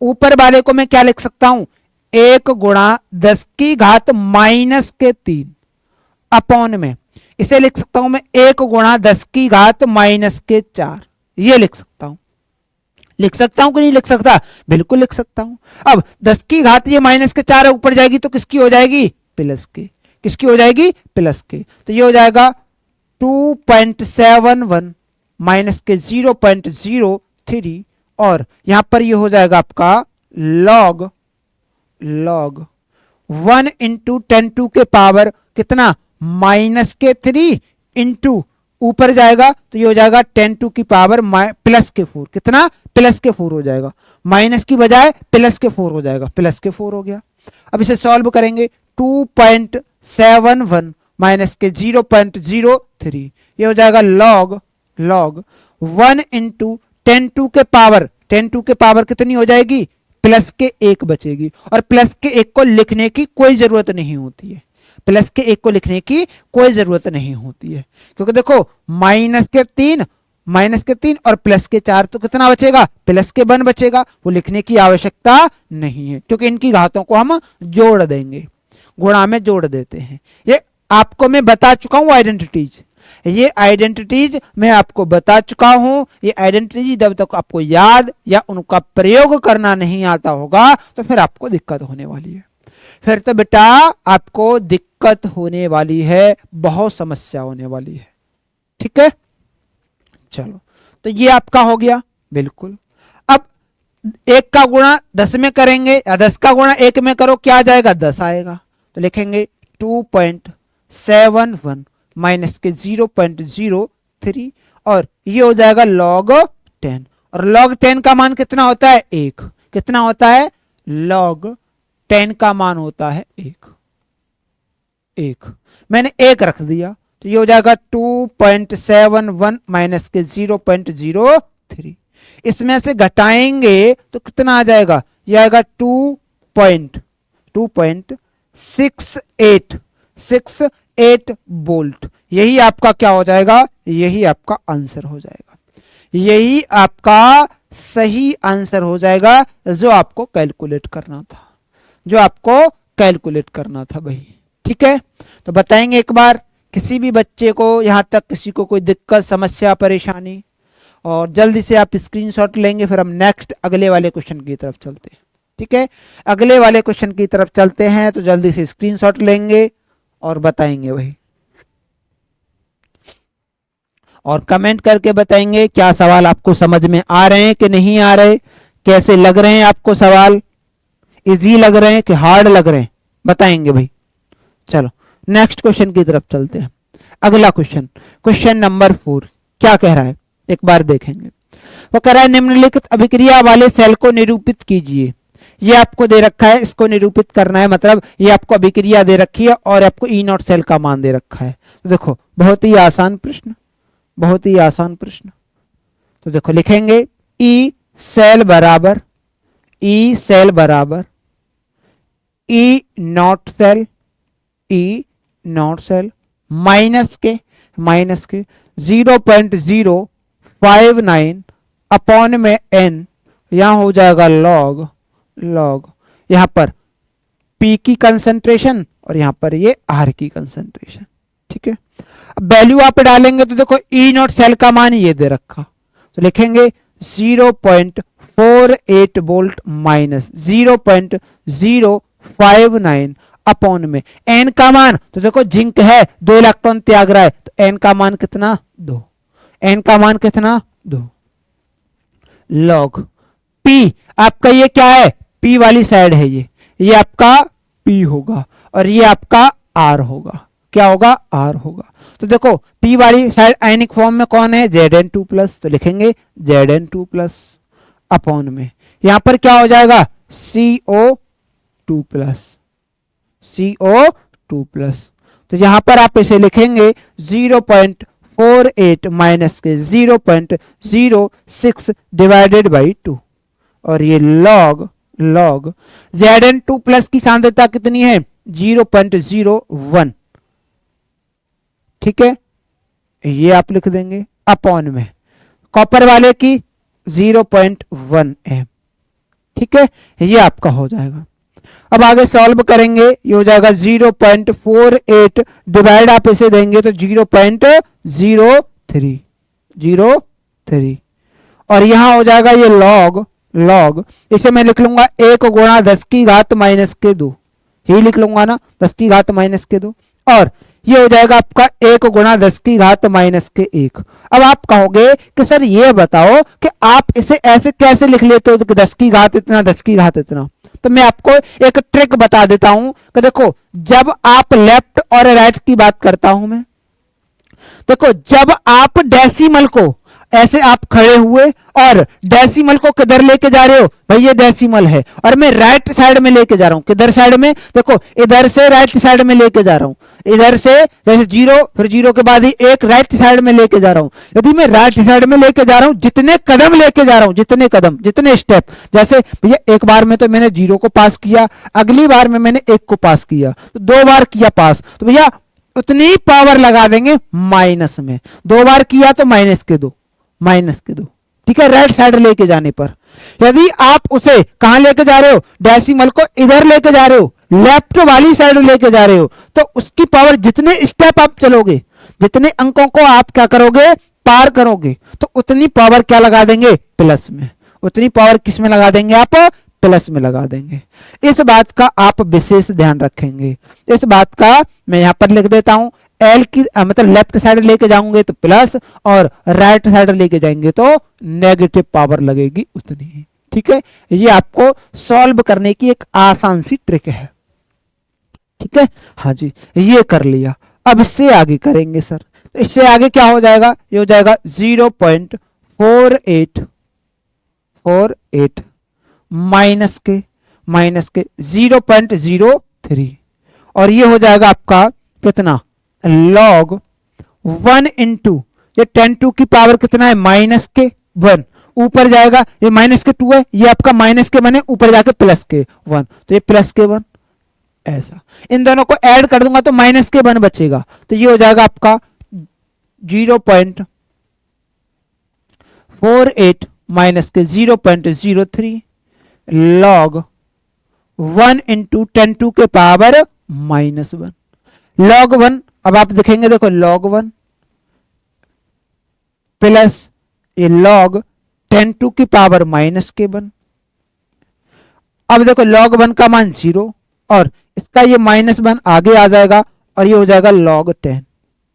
ऊपर वाले को मैं क्या लिख सकता हूं 1 गुणा 10 की घात माइनस के 3 अपॉन में इसे लिख सकता हूं मैं 1 गुणा 10 की घात माइनस के 4, ये लिख सकता हूं, लिख सकता हूं कि नहीं लिख सकता, बिल्कुल लिख सकता हूं। अब 10 की घात ये माइनस के 4 ऊपर जाएगी तो किसकी हो जाएगी, प्लस के, किसकी हो जाएगी, प्लस के, तो ये हो जाएगा 2.71 माइनस के 0.03 और यहां पर ये हो जाएगा आपका लॉग 1 इंटू 10 के पावर कितना माइनस के 3 इंटू ऊपर जाएगा तो ये हो जाएगा 10 की पावर प्लस के 4, कितना प्लस के 4 हो जाएगा, माइनस की बजाय प्लस के 4 हो जाएगा, प्लस के 4 हो गया। अब इसे सॉल्व करेंगे 2.71 माइनस के 0.03, ये हो जाएगा लॉग 1 इंटू 10 के पावर 10 टू के पावर कितनी हो जाएगी, प्लस के 1 बचेगी, और प्लस के 1 को लिखने की कोई जरूरत नहीं होती है, प्लस के 1 को लिखने की कोई जरूरत नहीं होती है, क्योंकि देखो माइनस के 3 और प्लस के 4, तो कितना बचेगा, प्लस के 1 बचेगा, वो लिखने की आवश्यकता नहीं है, क्योंकि इनकी घातों को हम जोड़ देंगे, गुणा में जोड़ देते हैं। ये आपको मैं बता चुका हूं आइडेंटिटीज, ये आइडेंटिटीज मैं आपको बता चुका हूं। ये आइडेंटिटीज जब तक आपको याद या उनका प्रयोग करना नहीं आता होगा तो फिर आपको दिक्कत होने वाली है, फिर तो बेटा आपको दिक्कत होने वाली है, बहुत समस्या होने वाली है। ठीक है, चलो तो ये आपका हो गया बिल्कुल। अब 1 का गुणा 10 में करेंगे या 10 का गुणा 1 में करो, क्या आ जाएगा, 10 आएगा, तो लिखेंगे 2.71 माइनस के 0.03, और ये हो जाएगा log 10, और log 10 का मान कितना होता है, 1, कितना होता है, log 10 का मान होता है 1, मैंने 1 रख दिया, तो ये हो जाएगा 2.71 माइनस के 0.03, इसमें से घटाएंगे तो कितना आ जाएगा, ये आएगा 2.68 वोल्ट। यही आपका क्या हो जाएगा, यही आपका आंसर हो जाएगा, यही आपका सही आंसर हो जाएगा जो आपको कैलकुलेट करना था, जो आपको कैलकुलेट करना था भाई। ठीक है, तो बताएंगे एक बार किसी भी बच्चे को, यहां तक किसी को कोई दिक्कत समस्या परेशानी, और जल्दी से आप स्क्रीनशॉट लेंगे, फिर हम नेक्स्ट अगले वाले क्वेश्चन की तरफ चलते हैं। ठीक है, अगले वाले क्वेश्चन की तरफ चलते हैं, तो जल्दी से स्क्रीनशॉट लेंगे और बताएंगे वही, और कमेंट करके बताएंगे क्या सवाल आपको समझ में आ रहे हैं कि नहीं आ रहे, कैसे लग रहे हैं आपको सवाल, इजी लग रहे हैं कि हार्ड लग रहे हैं, बताएंगे भाई। चलो नेक्स्ट क्वेश्चन की तरफ चलते हैं। अगला क्वेश्चन, क्वेश्चन नंबर 4 क्या कह रहा है, एक बार देखेंगे। वो कह रहा है निम्नलिखित अभिक्रिया वाले सेल को निरूपित कीजिए। ये आपको दे रखा है, इसको निरूपित करना है, मतलब ये आपको अभिक्रिया दे रखी है और आपको E0 सेल का मान दे रखा है। तो देखो बहुत ही आसान प्रश्न, बहुत ही आसान प्रश्न। तो देखो लिखेंगे E सेल बराबर E0 सेल माइनस के 0.059 अपॉन में n, यहां हो जाएगा लॉग यहां पर P की कंसंट्रेशन और यहां पर ये R की कंसंट्रेशन। ठीक है, अब वैल्यू आप डालेंगे तो देखो E0 सेल का मान ये दे रखा, तो लिखेंगे 0.48 वोल्ट माइनस 0.059 अपॉन में n का मान, तो देखो जिंक है 2 इलेक्ट्रॉन त्याग रहा है, तो n का मान कितना, 2, n का मान कितना, 2, लॉग P आपका ये क्या है, P वाली साइड है, ये आपका P होगा और ये आपका R होगा, क्या होगा, R होगा। तो देखो P वाली साइड आयनिक फॉर्म में कौन है, Zn2+, तो लिखेंगे Zn2+ अपॉन में यहां पर क्या हो जाएगा, CO2+, तो यहां पर आप इसे लिखेंगे 0.48 माइनस के 0.06 डिवाइडेड बाई 2, और ये लॉग Zn2+ की सांद्रता कितनी है, 0.01। ठीक है, ये आप लिख देंगे अपॉन में कॉपर वाले की 0.1 है। ठीक है, ये आपका हो जाएगा। अब आगे सॉल्व करेंगे, ये हो जाएगा 0.48 डिवाइड आप इसे देंगे तो 0.03, और यहां हो जाएगा ये लॉग, इसे मैं लिख लूंगा 1 गुणा 10 की घात माइनस के 2, यही लिख लूंगा ना, 10 की घात माइनस के 2, और ये हो जाएगा आपका 1 गुणा 10 की घात माइनस के 1। अब आप कहोगे कि सर ये बताओ कि आप इसे ऐसे कैसे लिख लेते हो कि 10 की घात इतना, 10 की घात इतना। तो मैं आपको एक ट्रिक बता देता हूं कि देखो जब आप लेफ्ट और राइट की बात करता हूं मैं, देखो जब आप डेसिमल को ऐसे आप खड़े हुए और डेसिमल को किधर लेके जा रहे हो, भाई ये डेसिमल है और मैं राइट साइड में लेके जा रहा हूं, किधर साइड में, देखो इधर से राइट साइड में लेके जा रहा हूं, इधर से जैसे 0 फिर 0 के बाद ही एक राइट साइड में लेके जा रहा हूं, यदि मैं राइट साइड में लेके जा रहा हूं, जितने कदम लेके जा रहा हूं, जितने कदम, जितने स्टेप, जैसे भैया एक बार में तो मैंने 0 को पास किया, अगली बार में मैंने 1 को पास किया, तो 2 बार किया पास, तो भैया उतनी पावर लगा देंगे माइनस में, 2 बार किया तो माइनस के 2, माइनस के 2, ठीक है, राइट साइड लेके जाने पर। यदि आप उसे कहां लेके जा रहे हो, डेसिमल को इधर लेके जा रहे हो, लेफ्ट वाली साइड लेके जा रहे हो, तो उसकी पावर जितने स्टेप आप चलोगे, जितने अंकों को आप क्या करोगे, पार करोगे, तो उतनी पावर क्या लगा देंगे, प्लस में, उतनी पावर किस में लगा देंगे आप, प्लस में लगा देंगे। इस बात का आप विशेष ध्यान रखेंगे। इस बात का मैं यहां पर लिख देता हूं, एल की मतलब लेफ्ट साइड लेके जाऊंगे तो प्लस, और राइट साइड लेके जाएंगे तो नेगेटिव पावर लगेगी उतनी ही, ठीक है। ये आपको सॉल्व करने की एक आसान सी ट्रिक है, ठीक है। हाँ जी, ये कर लिया, अब इससे आगे करेंगे सर, तो इससे आगे क्या हो जाएगा, ये हो जाएगा 0.4848 माइनस के 0.03, और ये हो जाएगा आपका कितना, लॉग 1 इंटू ये 10 की पावर कितना है, माइनस के 1, ऊपर जाएगा, ये माइनस के 2 है, ये आपका माइनस के 1 है, ऊपर जाके प्लस के 1, तो ये प्लस के 1, ऐसा इन दोनों को ऐड कर दूंगा तो माइनस के 1 बचेगा, तो ये हो जाएगा आपका 0.48 माइनस के 0.03 लॉग 1 इंटू 10 के पावर माइनस 1, लॉग 1, अब आप देखेंगे, देखो लॉग 1 प्लस ये लॉग 10 की पावर माइनस के 1, अब देखो लॉग 1 का मान 0 और इसका ये माइनस 1 आगे आ जाएगा और ये हो जाएगा log 10,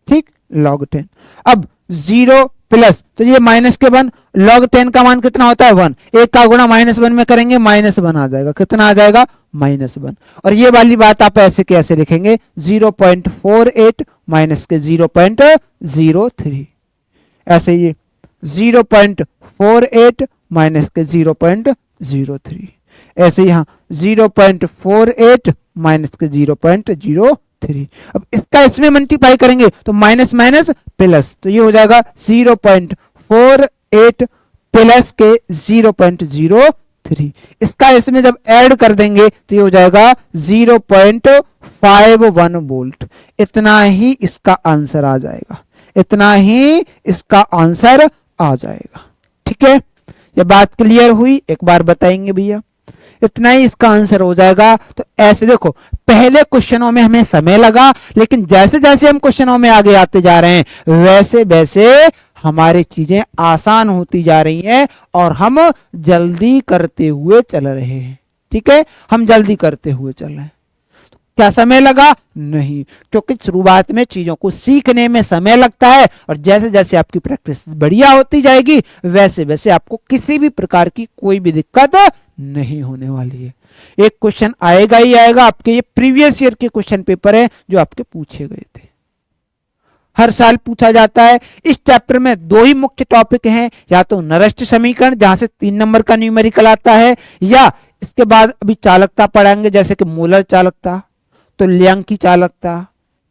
ठीक, log 10। अब 0 प्लस, तो ये माइनस के 1, log 10 का मान कितना होता है 1, एक का गुणा माइनस 1 में करेंगे, माइनस 1 आ जाएगा, कितना आ जाएगा, माइनस 1। और ये वाली बात आप ऐसे कैसे लिखेंगे, 0.48 माइनस के 0.03, ऐसे ये 0.48 माइनस के 0.03, ऐसे यहां 0.48 माइनस के 0.03। अब इसका इसमें मल्टीप्लाई करेंगे तो माइनस माइनस प्लस, तो ये हो जाएगा 0.48 प्लस के 0.03। इसका इसमें जब ऐड कर देंगे तो ये हो जाएगा 0.51 वोल्ट। इतना ही इसका आंसर आ जाएगा, इतना ही इसका आंसर आ जाएगा। ठीक है, ये बात क्लियर हुई? एक बार बताएंगे भैया, इतना ही इसका आंसर हो जाएगा। तो ऐसे देखो, पहले क्वेश्चनों में हमें समय लगा, लेकिन जैसे जैसे हम क्वेश्चनों में आगे आते जा रहे हैं वैसे वैसे हमारी चीजें आसान होती जा रही हैं और हम जल्दी करते हुए चल रहे हैं। ठीक है, हम जल्दी करते हुए चल रहे हैं। क्या समय लगा? नहीं, क्योंकि शुरुआत में चीजों को सीखने में समय लगता है और जैसे जैसे आपकी प्रैक्टिस बढ़िया होती जाएगी वैसे वैसे आपको किसी भी प्रकार की कोई भी दिक्कत नहीं होने वाली है। एक क्वेश्चन आएगा ही आएगा, आपके ये प्रीवियस ईयर के क्वेश्चन पेपर है जो आपके पूछे गए थे, हर साल पूछा जाता है। इस चैप्टर में दो ही मुख्य टॉपिक हैं, या तो नरस्त समीकरण जहां से 3 नंबर का न्यूमेरिकल आता है, या इसके बाद अभी चालकता पढ़ाएंगे जैसे कि मूलर चालकता, तुल्यांक की चालकता,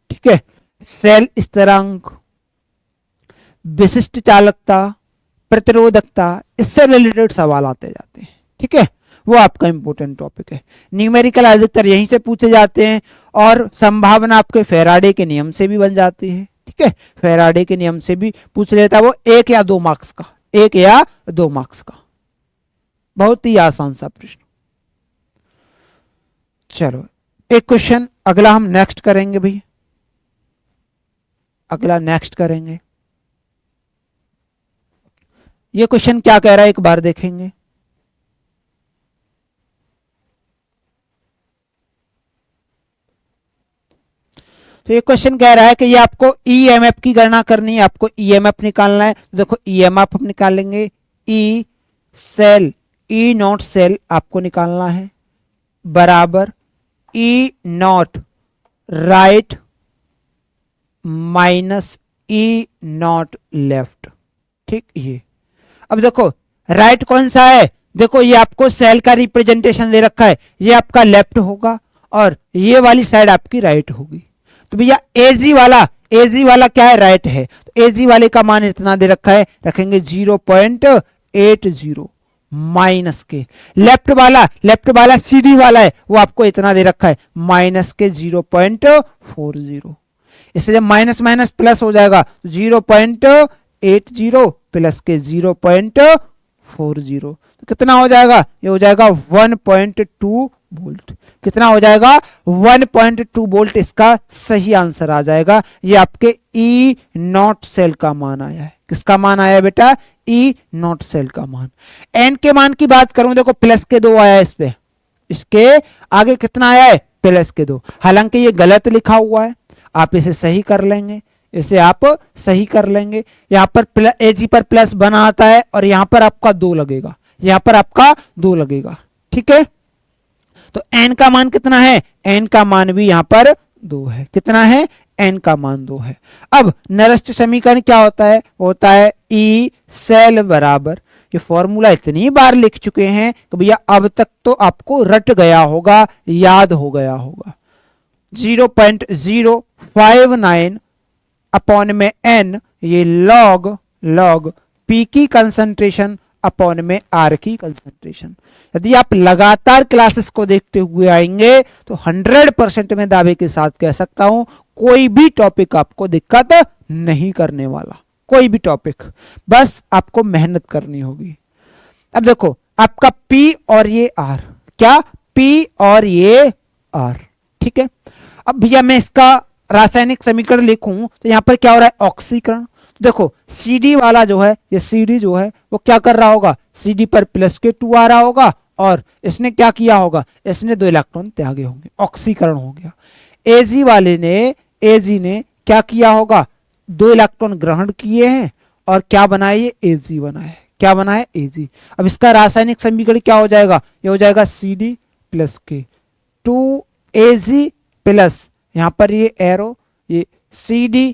ठीक है, सेल स्थिरांक, विशिष्ट चालकता, प्रतिरोधकता, इससे रिलेटेड सवाल आते जाते हैं। ठीक है, वो आपका इंपॉर्टेंट टॉपिक है। न्यूमेरिकल अधिकतर यहीं से पूछे जाते हैं और संभावना आपके फैराडे के नियम से भी बन जाती है। ठीक है, फैराडे के नियम से भी पूछ लेता है वो 1 या 2 मार्क्स का, 1 या 2 मार्क्स का, बहुत ही आसान सा प्रश्न। चलो एक क्वेश्चन अगला हम नेक्स्ट करेंगे भाई, अगला नेक्स्ट करेंगे। ये क्वेश्चन क्या कह रहा है एक बार देखेंगे। तो ये क्वेश्चन कह रहा है कि ये आपको ईएमएफ की गणना करनी है, आपको ईएमएफ निकालना है। तो देखो ईएमएफ हम निकालेंगे, E cell, E naught cell आपको निकालना है बराबर E naught right minus E naught left. ठीक, ये अब देखो राइट कौन सा है, देखो ये आपको सेल का रिप्रेजेंटेशन दे रखा है, ये आपका लेफ्ट होगा और ये वाली साइड आपकी राइट होगी। तो भैया एजी वाला क्या है, राइट है, तो एजी वाले का मान इतना दे रखा है, रखेंगे 0.80 माइनस के। लेफ्ट वाला सीडी वाला है, वो आपको इतना दे रखा है माइनस के 0.40। इससे जब माइनस माइनस प्लस हो जाएगा 0.80 प्लस के 0.40, तो कितना हो जाएगा, ये हो जाएगा 1.2 वोल्ट। कितना हो जाएगा, 1.2 वोल्ट इसका सही आंसर आ जाएगा। ये आपके ई नॉट सेल का मान आया है। किसका मान आया बेटा, ई नॉट सेल का मान। एन के मान की बात करूं, देखो प्लस के 2 आया है, इस पे इसके आगे कितना आया है, प्लस के 2। हालांकि ये गलत लिखा हुआ है, आप इसे सही कर लेंगे, इसे आप सही कर लेंगे। यहां पर एजी पर प्लस बना आता है और यहां पर आपका 2 लगेगा, यहां पर आपका 2 लगेगा, ठीक है। तो n का मान कितना है, n का मान भी यहां पर 2 है। कितना है, n का मान 2 है। अब नरस्त समीकरण क्या होता है, होता है ई सेल बराबर, ये फॉर्मूला इतनी बार लिख चुके हैं कि भैया अब तक तो आपको रट गया होगा, याद हो गया होगा। 0.059 अपॉन में n, ये लॉग p की कंसंट्रेशन अपॉन में r की कंसंट्रेशन। यदि आप लगातार क्लासेस को देखते हुए आएंगे तो 100% में दावे के साथ कह सकता हूं कोई भी टॉपिक आपको दिक्कत नहीं करने वाला, कोई भी टॉपिक, बस आपको मेहनत करनी होगी। अब देखो आपका P और ये R, क्या P और ये R, ठीक है। अब भैया मैं इसका रासायनिक समीकरण लिखूं तो यहां पर क्या हो रहा है, ऑक्सीकरण। देखो CD वाला जो है, ये CD जो है वो क्या कर रहा होगा, CD पर प्लस के 2 आ रहा होगा और इसने क्या किया होगा, इसने 2 इलेक्ट्रॉन त्यागे होंगे, ऑक्सीकरण हो गया। AG ने क्या किया होगा, 2 इलेक्ट्रॉन ग्रहण किए हैं और क्या बनाए, AG बनाए। क्या बनाए, AG। अब इसका रासायनिक समीकरण क्या हो जाएगा, ये हो जाएगा CD प्लस के 2AG प्लस यहां पर ये एरो, ये CD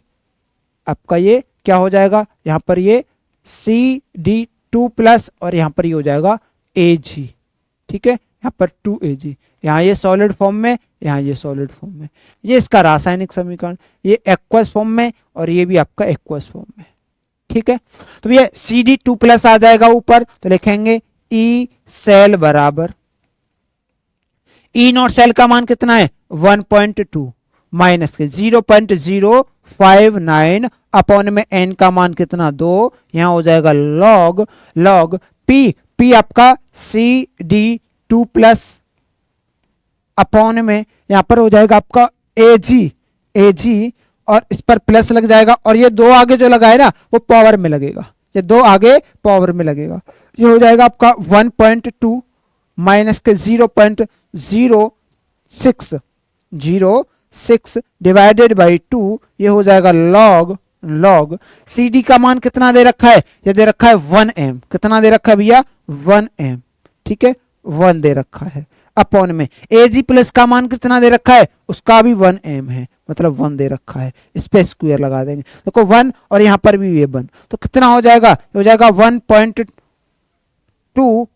आपका ये क्या हो जाएगा, यहां पर ये CD2 प्लस और यहां पर ये हो जाएगा AG, ठीक है। यहां पर 2AG, यहां ये सॉलिड फॉर्म में, यहां ये सॉलिड फॉर्म में, ये इसका रासायनिक समीकरण, ये एक्वस फॉर्म में और ये भी आपका एक्वस फॉर्म में, ठीक है। तो ये CD2 प्लस आ जाएगा ऊपर, तो लिखेंगे ई सेल बराबर, ई नॉट सेल का मान कितना है, 1.2 माइनस के 0.059 अपॉन में n का मान कितना, 2, यहां हो जाएगा लॉग p आपका CD2 प्लस अपॉन में यहां पर हो जाएगा आपका AG और इस पर प्लस लग जाएगा और ये 2 आगे जो लगा है ना वो पावर में लगेगा, ये 2 आगे पावर में लगेगा, ये हो जाएगा आपका 1.2 माइनस के 0.06 डिवाइडेड बाई 2, ये हो जाएगा लॉग CD का मान कितना दे रखा है, ये दे रखा है 1m। कितना दे रखा है भैया, 1m, ठीक है, 1 दे रखा है अपॉन में AG प्लस का मान कितना दे रखा है, उसका भी 1m है, मतलब 1 दे रखा है, इस पे स्क्वायर लगा देंगे, देखो 1 और यहां पर भी ये 1, तो कितना हो जाएगा, हो जाएगा 1.2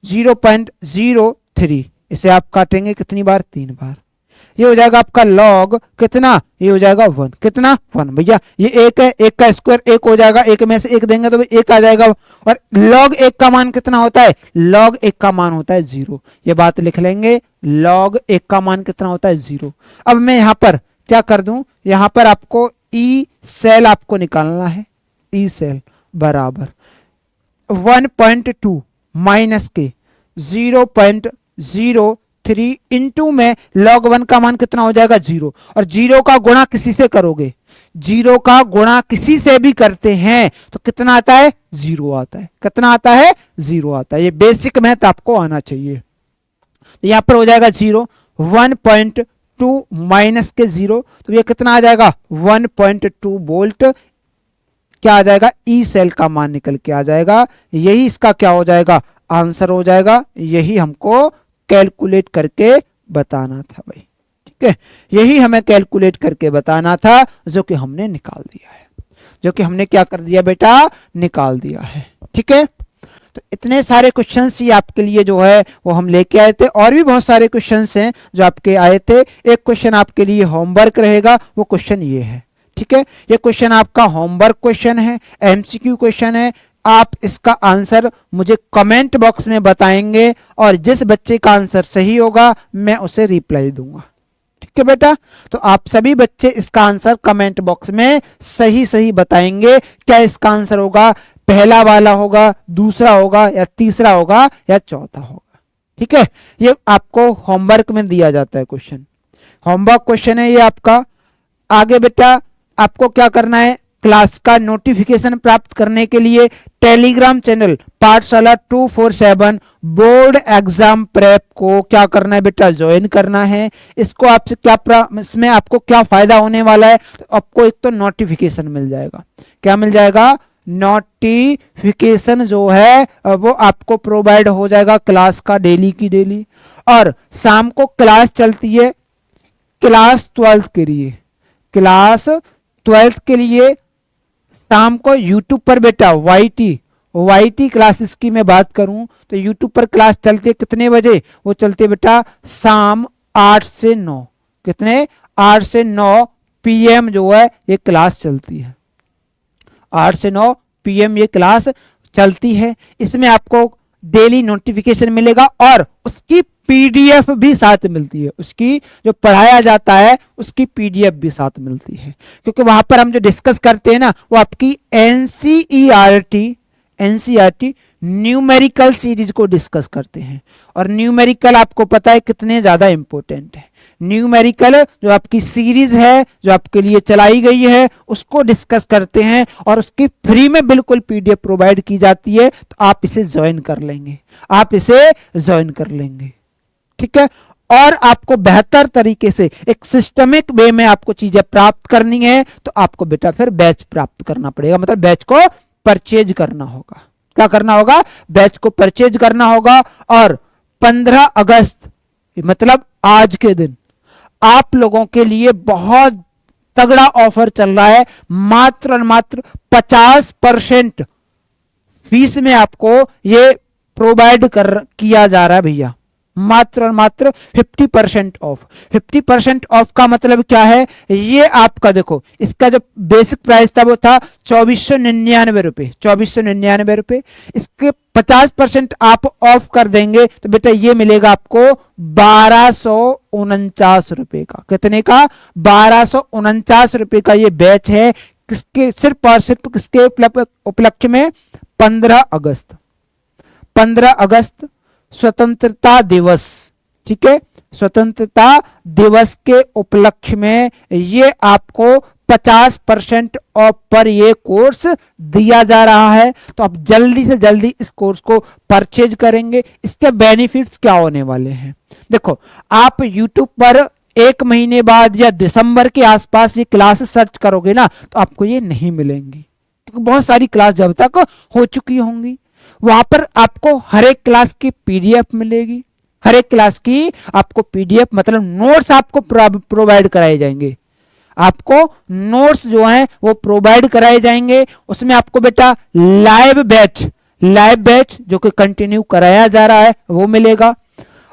0.03। इसे आप काटेंगे कितनी बार, 3 बार, ये हो जाएगा आपका लॉग कितना, ये हो जाएगा 1, कितना 1 भैया, ये 1 है, 1 का स्क्वायर 1 हो जाएगा, 1 में से 1 देंगे तो 1 आ जाएगा। और लॉग 1 का मान कितना होता है, लॉग 1 का मान होता है 0, ये बात लिख लेंगे, लॉग 1 का मान कितना होता है 0। अब मैं यहां पर क्या कर दूं, यहां पर आपको ई सेल आपको निकालना है, ई सेल बराबर 1.2 माइनस के 0.03 इंटू में log 1 का मान कितना हो जाएगा, 0, और 0 का गुणा किसी से करोगे, 0 का गुणा किसी से भी करते हैं तो कितना आता है, 0 आता है। कितना आता है, 0 आता है। ये बेसिक मैथ आपको आना चाहिए। तो यहां पर हो जाएगा 0, 1.2 माइनस के 0, तो ये कितना आ जाएगा, 1.2 वोल्ट क्या आ जाएगा, ई सेल का मान निकल के आ जाएगा। यही इसका क्या हो जाएगा, आंसर हो जाएगा। यही हमको कैलकुलेट करके बताना था भाई, ठीक है, यही हमें कैलकुलेट करके बताना था, जो कि हमने निकाल दिया है, जो कि हमने क्या कर दिया बेटा, निकाल दिया है, ठीक है। तो इतने सारे क्वेश्चंस ही आपके लिए जो है वो हम लेके आए थे, और भी बहुत सारे क्वेश्चंस हैं जो आपके आए थे। एक क्वेश्चन आपके लिए होमवर्क रहेगा, वो क्वेश्चन ये है, ठीक है। ये क्वेश्चन आपका होमवर्क क्वेश्चन है, एमसीक्यू क्वेश्चन है। आप इसका आंसर मुझे कमेंट बॉक्स में बताएंगे और जिस बच्चे का आंसर सही होगा मैं उसे रिप्लाई दूंगा, ठीक है बेटा। तो आप सभी बच्चे इसका आंसर कमेंट बॉक्स में सही सही बताएंगे। क्या इसका आंसर होगा, पहला वाला होगा, दूसरा होगा, या तीसरा होगा, या चौथा होगा, ठीक है। ये आपको होमवर्क में दिया जाता है क्वेश्चन, होमवर्क क्वेश्चन है ये आपका। आगे बेटा आपको क्या करना है, क्लास का नोटिफिकेशन प्राप्त करने के लिए टेलीग्राम चैनल पाठशाला 247 बोर्ड एग्जाम प्रेप को क्या करना है बेटा, ज्वाइन करना है। इसको आपसे क्या, इसमें आपको क्या फायदा होने वाला है, तो आपको एक तो नोटिफिकेशन मिल जाएगा। क्या मिल जाएगा, नोटिफिकेशन जो है वो आपको प्रोवाइड हो जाएगा क्लास का डेली की डेली। और शाम को क्लास चलती है क्लास 12th के लिए, क्लास 12th के लिए शाम को यूट्यूब पर बेटा वाईटी क्लासेस की मैं बात करूं तो यूट्यूब पर क्लास चलती है कितने बजे, वो चलती है बेटा शाम 8 से 9, कितने 8 से 9 पीएम जो है ये क्लास चलती है, 8 से 9 पीएम ये क्लास चलती है। इसमें आपको डेली नोटिफिकेशन मिलेगा और उसकी पीडीएफ भी साथ मिलती है, उसकी जो पढ़ाया जाता है उसकी पीडीएफ भी साथ मिलती है, क्योंकि वहां पर हम जो डिस्कस करते हैं ना वो आपकी एनसीईआरटी न्यूमेरिकल सीरीज को डिस्कस करते हैं। और न्यूमेरिकल आपको पता है कितने ज्यादा इंपॉर्टेंट है। न्यूमेरिकल जो आपकी सीरीज है जो आपके लिए चलाई गई है उसको डिस्कस करते हैं और उसकी फ्री में बिल्कुल पीडीएफ प्रोवाइड की जाती है। तो आप इसे ज्वाइन कर लेंगे, आप इसे ज्वाइन कर लेंगे, ठीक है। और आपको बेहतर तरीके से एक सिस्टमिक वे में आपको चीजें प्राप्त करनी है तो आपको बेटा फिर बैच प्राप्त करना पड़ेगा, मतलब बैच को परचेज करना होगा। क्या करना होगा, बैच को परचेज करना होगा। और 15 अगस्त मतलब आज के दिन आप लोगों के लिए बहुत तगड़ा ऑफर चल रहा है। मात्र और मात्र 50% फीस में आपको ये प्रोवाइड किया जा रहा है भैया, मात्र और मात्र 50% ऑफ। 50% ऑफ का मतलब क्या है, ये आपका देखो इसका जो बेसिक प्राइस था वो था 2499 रुपए, 2499 रुपए। इसके 50% आप ऑफ कर देंगे तो बेटा ये मिलेगा आपको 1249 रुपए का। कितने का, 1249 रुपए का ये बैच है। किसके, सिर्फ और सिर्फ किसके उपलक्ष्य में, 15 अगस्त स्वतंत्रता दिवस, ठीक है। स्वतंत्रता दिवस के उपलक्ष्य में ये आपको 50% ऑफ पर ये कोर्स दिया जा रहा है। तो आप जल्दी से जल्दी इस कोर्स को परचेज करेंगे। इसके बेनिफिट्स क्या होने वाले हैं, देखो आप YouTube पर 1 महीने बाद या दिसंबर के आसपास ये क्लासेस सर्च करोगे ना तो आपको ये नहीं मिलेंगी, क्योंकि बहुत सारी क्लास जब तक हो चुकी होंगी। वहां पर आपको हर एक क्लास की पीडीएफ मिलेगी, हर एक क्लास की आपको पीडीएफ मतलब नोट्स आपको प्रोवाइड कराए जाएंगे, आपको नोट्स जो हैं वो प्रोवाइड कराए जाएंगे। उसमें आपको बेटा लाइव बैच जो कि कंटिन्यू कराया जा रहा है वो मिलेगा,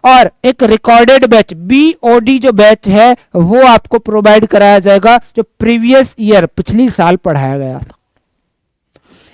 और एक रिकॉर्डेड बैच बीओडी जो बैच है वो आपको प्रोवाइड कराया जाएगा, जो प्रीवियस ईयर पिछली साल पढ़ाया गया था।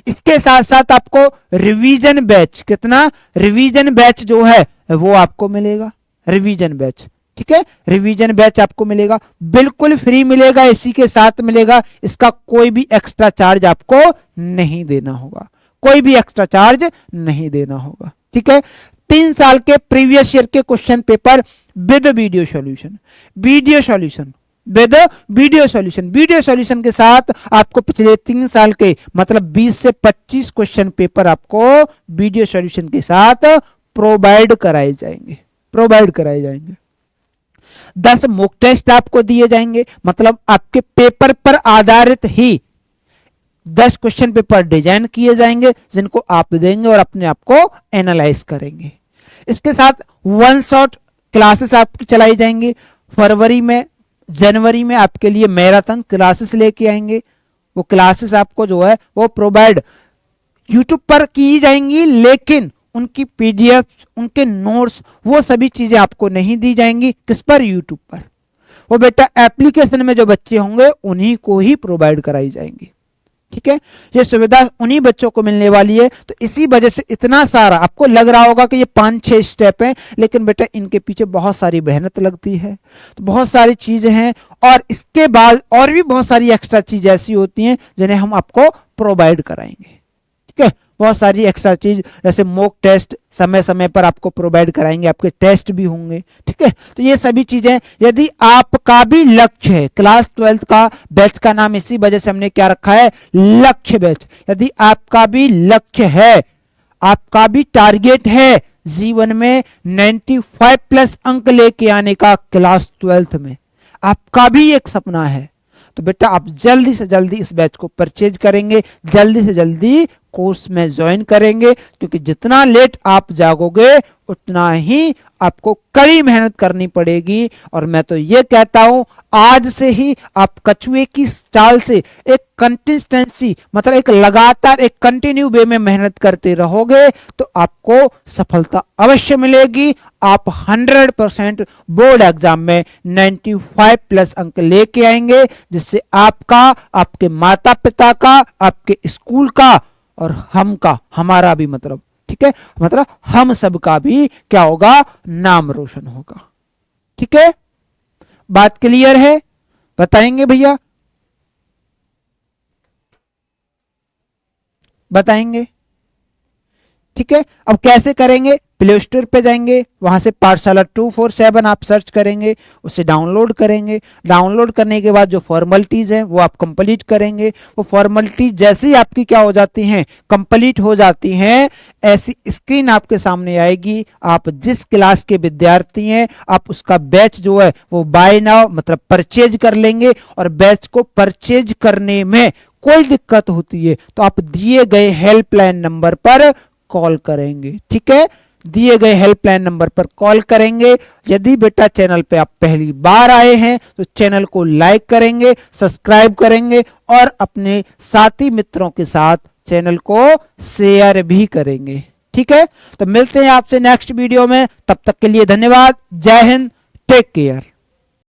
इसके साथ साथ आपको रिवीजन बैच, कितना, रिवीजन बैच जो है वो आपको मिलेगा, रिवीजन बैच, ठीक है। रिवीजन बैच आपको मिलेगा, बिल्कुल फ्री मिलेगा, इसी के साथ मिलेगा। इसका कोई भी एक्स्ट्रा चार्ज आपको नहीं देना होगा, कोई भी एक्स्ट्रा चार्ज नहीं देना होगा, ठीक है। 3 साल के प्रीवियस ईयर के question paper with video solution के साथ आपको पिछले 3 साल के मतलब 20 से 25 क्वेश्चन पेपर आपको वीडियो सॉल्यूशन के साथ प्रोवाइड कराए जाएंगे। 10 मॉक टेस्ट आपको दिए जाएंगे, मतलब आपके पेपर पर आधारित ही 10 क्वेश्चन पेपर डिजाइन किए जाएंगे जिनको आप देंगे और अपने आप को एनालाइज करेंगे। इसके साथ 1 शॉट क्लासेस आपकी चलाई जाएंगी। जनवरी में आपके लिए मैराथन क्लासेस लेके आएंगे। वो क्लासेस आपको जो है वो प्रोवाइड यूट्यूब पर की जाएंगी, लेकिन उनकी पीडीएफ, उनके नोट्स, वो सभी चीजें आपको नहीं दी जाएंगी। किस पर? यूट्यूब पर। वो बेटा एप्लीकेशन में जो बच्चे होंगे उन्हीं को ही प्रोवाइड कराई जाएंगी। ठीक है, ये सुविधा उन्हीं बच्चों को मिलने वाली है। तो इसी वजह से इतना सारा आपको लग रहा होगा कि ये 5-6 स्टेप हैं, लेकिन बेटा इनके पीछे बहुत सारी मेहनत लगती है, तो बहुत सारी चीजें हैं। और इसके बाद और भी बहुत सारी एक्स्ट्रा चीज ऐसी होती हैं जिन्हें हम आपको प्रोवाइड कराएंगे। ठीक है, बहुत सारी एक्स्ट्रा चीज जैसे मॉक टेस्ट समय समय पर आपको प्रोवाइड कराएंगे, आपके टेस्ट भी होंगे। ठीक है, तो ये सभी चीजें, यदि आपका भी लक्ष्य है, क्लास 12th का बैच का नाम इसी वजह से हमने क्या रखा है, लक्ष्य बैच। यदि आपका भी लक्ष्य है, आपका भी टारगेट है जीवन में 95+ अंक लेके आने का क्लास 12th में, आपका भी एक सपना है, तो बेटा आप जल्दी से जल्दी इस बैच को परचेज करेंगे, जल्दी से जल्दी कोर्स में ज्वाइन करेंगे, क्योंकि जितना लेट आप जागोगे उतना ही आपको कड़ी मेहनत करनी पड़ेगी। और मैं तो ये कहता हूं, आज से ही आप कछुए की चाल से एक कंसिस्टेंसी, मतलब एक लगातार, एक कंटिन्यू वे में मेहनत करते रहोगे तो आपको सफलता अवश्य मिलेगी। आप 100% बोर्ड एग्जाम में 95+ अंक लेके आएंगे, जिससे आपका, आपके माता पिता का, आपके स्कूल का और हम का, हमारा भी मतलब, ठीक है, मतलब हम सब का भी क्या होगा, नाम रोशन होगा। ठीक है, बात क्लियर है? बताएंगे भैया, बताएंगे? ठीक है, अब कैसे करेंगे? प्ले स्टोर पे जाएंगे, वहां से पाठशाला 247 आप सर्च करेंगे, उसे डाउनलोड करेंगे। डाउनलोड करने के बाद जो फॉर्मेलिटीज हैं वो आप कंप्लीट करेंगे। वो फॉर्मेलिटीज जैसे ही आपकी क्या हो जाती हैं, कंप्लीट हो जाती हैं, ऐसी स्क्रीन आपके सामने आएगी। आप जिस क्लास के विद्यार्थी हैं, आप उसका बैच जो है वो बाय नाउ मतलब परचेज कर लेंगे। और बैच को परचेज करने में कोई दिक्कत होती है तो आप दिए गए हेल्पलाइन नंबर पर कॉल करेंगे। ठीक है, दिए गए हेल्पलाइन नंबर पर कॉल करेंगे। यदि बेटा चैनल पे आप पहली बार आए हैं तो चैनल को लाइक करेंगे, सब्सक्राइब करेंगे और अपने साथी मित्रों के साथ चैनल को शेयर भी करेंगे। ठीक है, तो मिलते हैं आपसे नेक्स्ट वीडियो में, तब तक के लिए धन्यवाद। जय हिंद, टेक केयर।